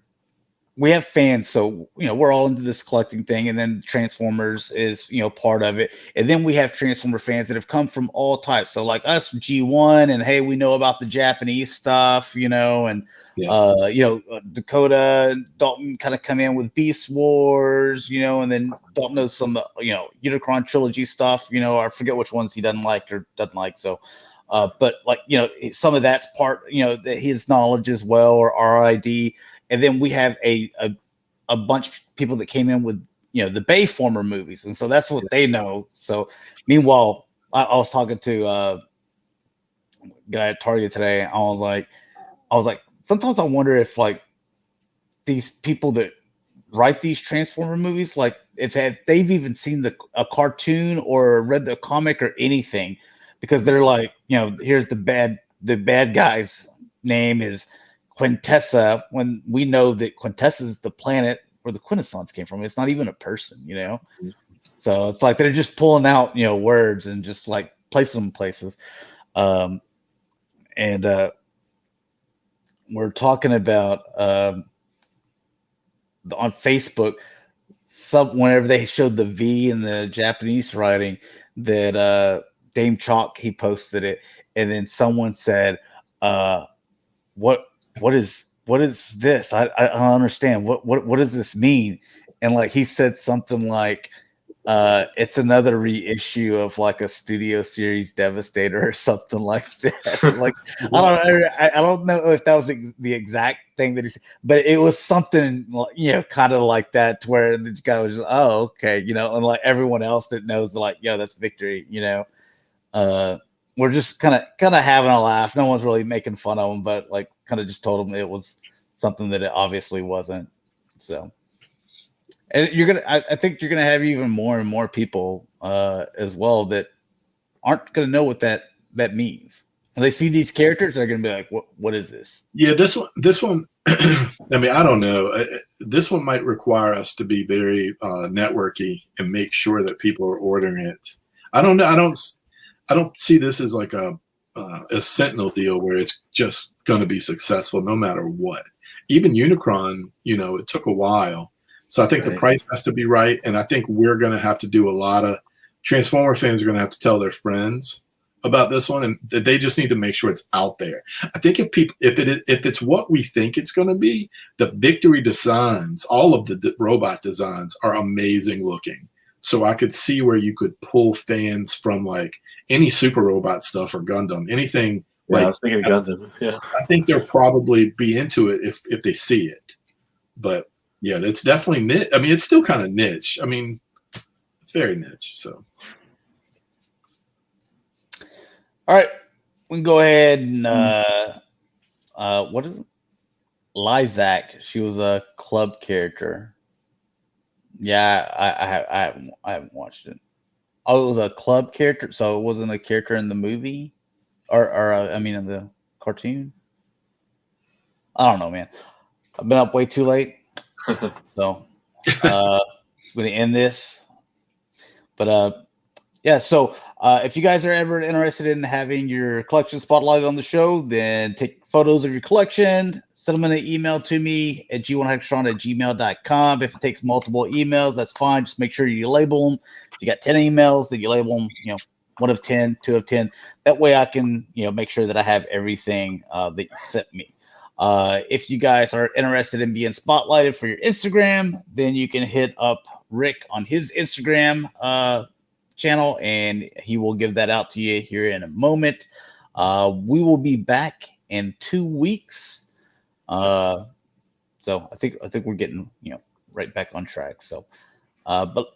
we have fans, so we're all into this collecting thing, and then Transformers is part of it, and then we have Transformer fans that have come from all types. So like us, G1, and hey, we know about the Japanese stuff, and Dakota and Dalton kind of come in with Beast Wars, and then Dalton knows some Unicron trilogy stuff. I forget which ones he doesn't like. So. But like some of that's part his knowledge as well, or RID. And then we have a bunch of people that came in with the Bayformer movies, and so that's what they know. So meanwhile, I was talking to a guy at Target today. I was like, sometimes I wonder if like these people that write these Transformer movies, like if they've even seen a cartoon or read the comic or anything, because they're like, here's the bad guy's name is Quintessa, when we know that Quintessa is the planet where the Quintessons came from. It's not even a person, So it's like they're just pulling out, words and just like placing them places. And we're talking about on Facebook, whenever they showed the V in the Japanese writing, that Dame Chalk, he posted it, and then someone said, what is this? I don't understand. What does this mean? And like he said something like, it's another reissue of like a studio series Devastator or something like that. Like I don't know if that was the exact thing that he said, but it was something kind of like that, to where the guy was just, oh, okay, and like everyone else that knows, like, yo, that's Victory, we're just kind of having a laugh. No one's really making fun of him, but like kind of just told him it was something that it obviously wasn't. So, and I think you're gonna have even more and more people as well that aren't gonna know what that means. When they see these characters, they're gonna be like, what is this? Yeah, this one. I mean, I don't know. This one might require us to be very networky and make sure that people are ordering it. I don't know. I don't see this as like a Sentinel deal where it's just going to be successful no matter what. Even Unicron, it took a while. So I think the price has to be right. And I think we're going to have to do a lot of Transformer fans are going to have to tell their friends about this one, and they just need to make sure it's out there. I think if it's what we think it's going to be, the Victory designs, all of the robot designs are amazing looking. So I could see where you could pull fans from like any Super Robot stuff or Gundam, anything. Yeah, like, I was thinking Gundam. Yeah, I think they'll probably be into it if they see it. But yeah, it's definitely niche. I mean, it's still kind of niche. I mean, it's very niche. So, all right, we can go ahead and what is it? Lyzak. She was a club character. Yeah, I haven't watched it. Oh, it was a club character, so it wasn't a character in the movie, or I mean in the cartoon. I don't know, man. I've been up way too late, so I'm gonna end this. But yeah. So if you guys are ever interested in having your collection spotlighted on the show, then take photos of your collection. Send them in an email to me at g1hextron@gmail.com. If it takes multiple emails, that's fine. Just make sure you label them. If you got 10 emails, then you label them, 1 of 10, 2 of 10. That way I can, make sure that I have everything that you sent me. If you guys are interested in being spotlighted for your Instagram, then you can hit up Rick on his Instagram channel, and he will give that out to you here in a moment. We will be back in 2 weeks. So I think we're getting right back on track. So, but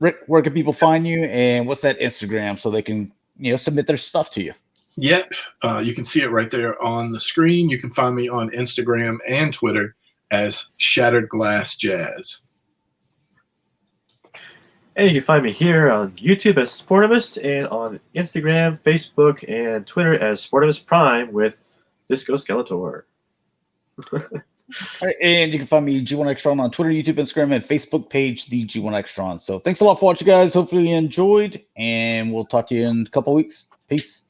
Rick, where can people find you, and what's that Instagram so they can submit their stuff to you? Yep, you can see it right there on the screen. You can find me on Instagram and Twitter as Shatrdglassjazz. And you can find me here on YouTube as Sportimus, and on Instagram, Facebook, and Twitter as Sportimus Prime with Disco Skeletor. All right, and you can find me G1Xtron on Twitter, YouTube, Instagram, and Facebook page, the G1Xtron. So thanks a lot for watching, guys. Hopefully you enjoyed, and we'll talk to you in a couple of weeks. Peace.